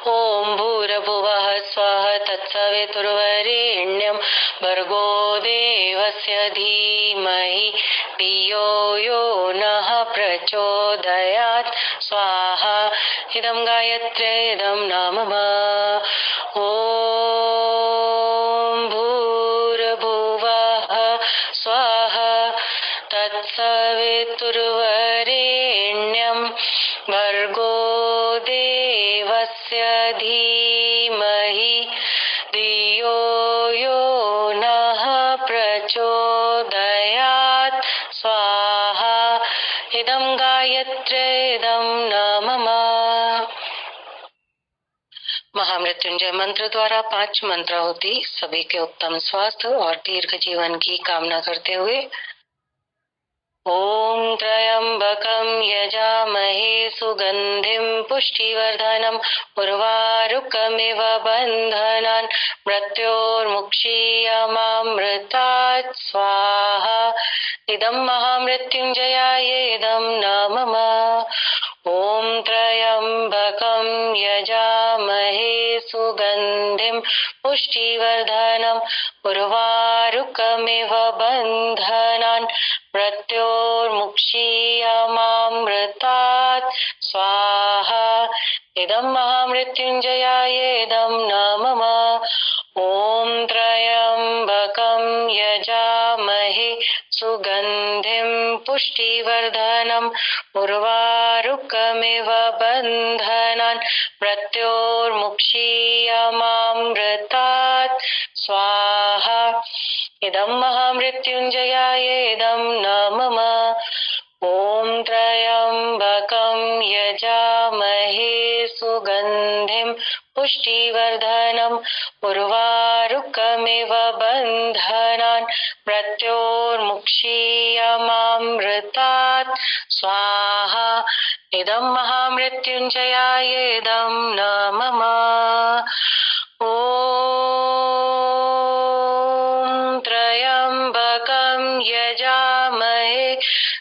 ओम भूर्भुवः स्वः तत्सवितुर्वरेण्यं भर्गो देवस्य धीमहि धियो यो नः प्रचोदयात् स्वाहा। इदं गायत्र्यै इदं न मम। ओम भूर्भुवः स्वः तत्सवितुर्वरेण्यं भर्गो देवस्य धीमहि धियो यो नः प्रचोदयात् स्वाहा। इदं गायत्र्यै इदं न मम। महामृत्युंजय मंत्र द्वारा 5 मंत्राहुति सभी के उत्तम स्वास्थ्य और दीर्घ जीवन की कामना करते हुए। ओम त्र्यंबकं यजामहे सुगंधिं पुष्टिवर्धनम् उर्वारुकमिव बन्धनान् मृत्योर्मुक्षीयमामृतात् स्वाहा। इदं महामृत्युंजयाय इदं न मम। ओम त्र्यंबकं यजामहे सुगंधिं पुष्टिवर्धनम् उर्वारुकमिव बन्धनान् मृत्योर्मुक्षीयमामृतात् स्वाहा। इदं महामृत्युंजयाय इदं न मम। ओम त्र्यंबकं यजामहे सुगंधिं पुष्टिवर्धनम् उर्वारुकमिव बन्धनान् मृत्योर्मुक्षीयमामृतात् स्वाहा। इदं महामृत्युंजयाय इदं न मम। ओम त्र्यंबकं यजामहे सुगंधिं पुष्टिवर्धनम् उर्वारुकमिव बन्धनान् मृत्योर्मुक्षीयमामृतात् स्वाहा। इदं महामृत्युंजयाय इदं न मम। ओम त्र्यंबकं यजामहे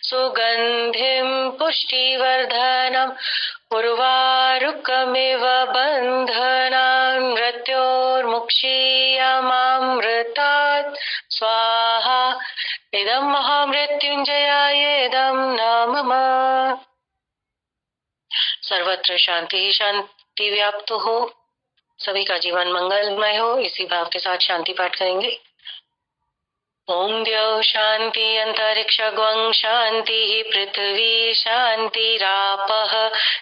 सुगंधिं पुष्टिवर्धनम् उर्वारुकमिव बन्धनान् मृत्योर्मुक्षीयमामृतात् स्वाहा। इदं महामृत्युंजयाय इदं न मम। सर्वत्र शांति ही शांति व्याप्त हो, सभी का जीवन मंगलमय हो। इसी भाव के साथ शांति पाठ करेंगे। ॐ द्यौ शान्ति अन्तरिक्षगं शान्तिः पृथिवी शान्तिरापः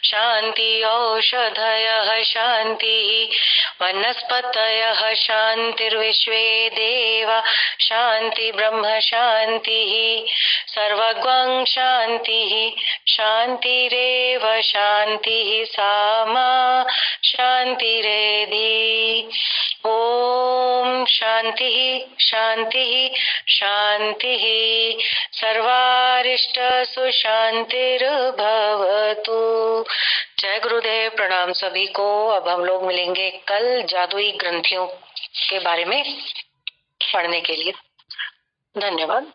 शान्ति औषधयः शान्तिः वनस्पतयः शान्तिर्विश्वे देवा शान्ति ब्रह्म शान्तिः सर्वगं शान्तिः शान्तिरेव शान्तिः सामा शान्तिरेधि। ॐ शान्तिः शान्तिः शान्तिः सर्वारिष्ट सुशान्तिर्भवतु। जय गुरुदेव, प्रणाम सभी को। अब हम लोग मिलेंगे कल जादुई ग्रंथियों के बारे में पढ़ने के लिए। धन्यवाद।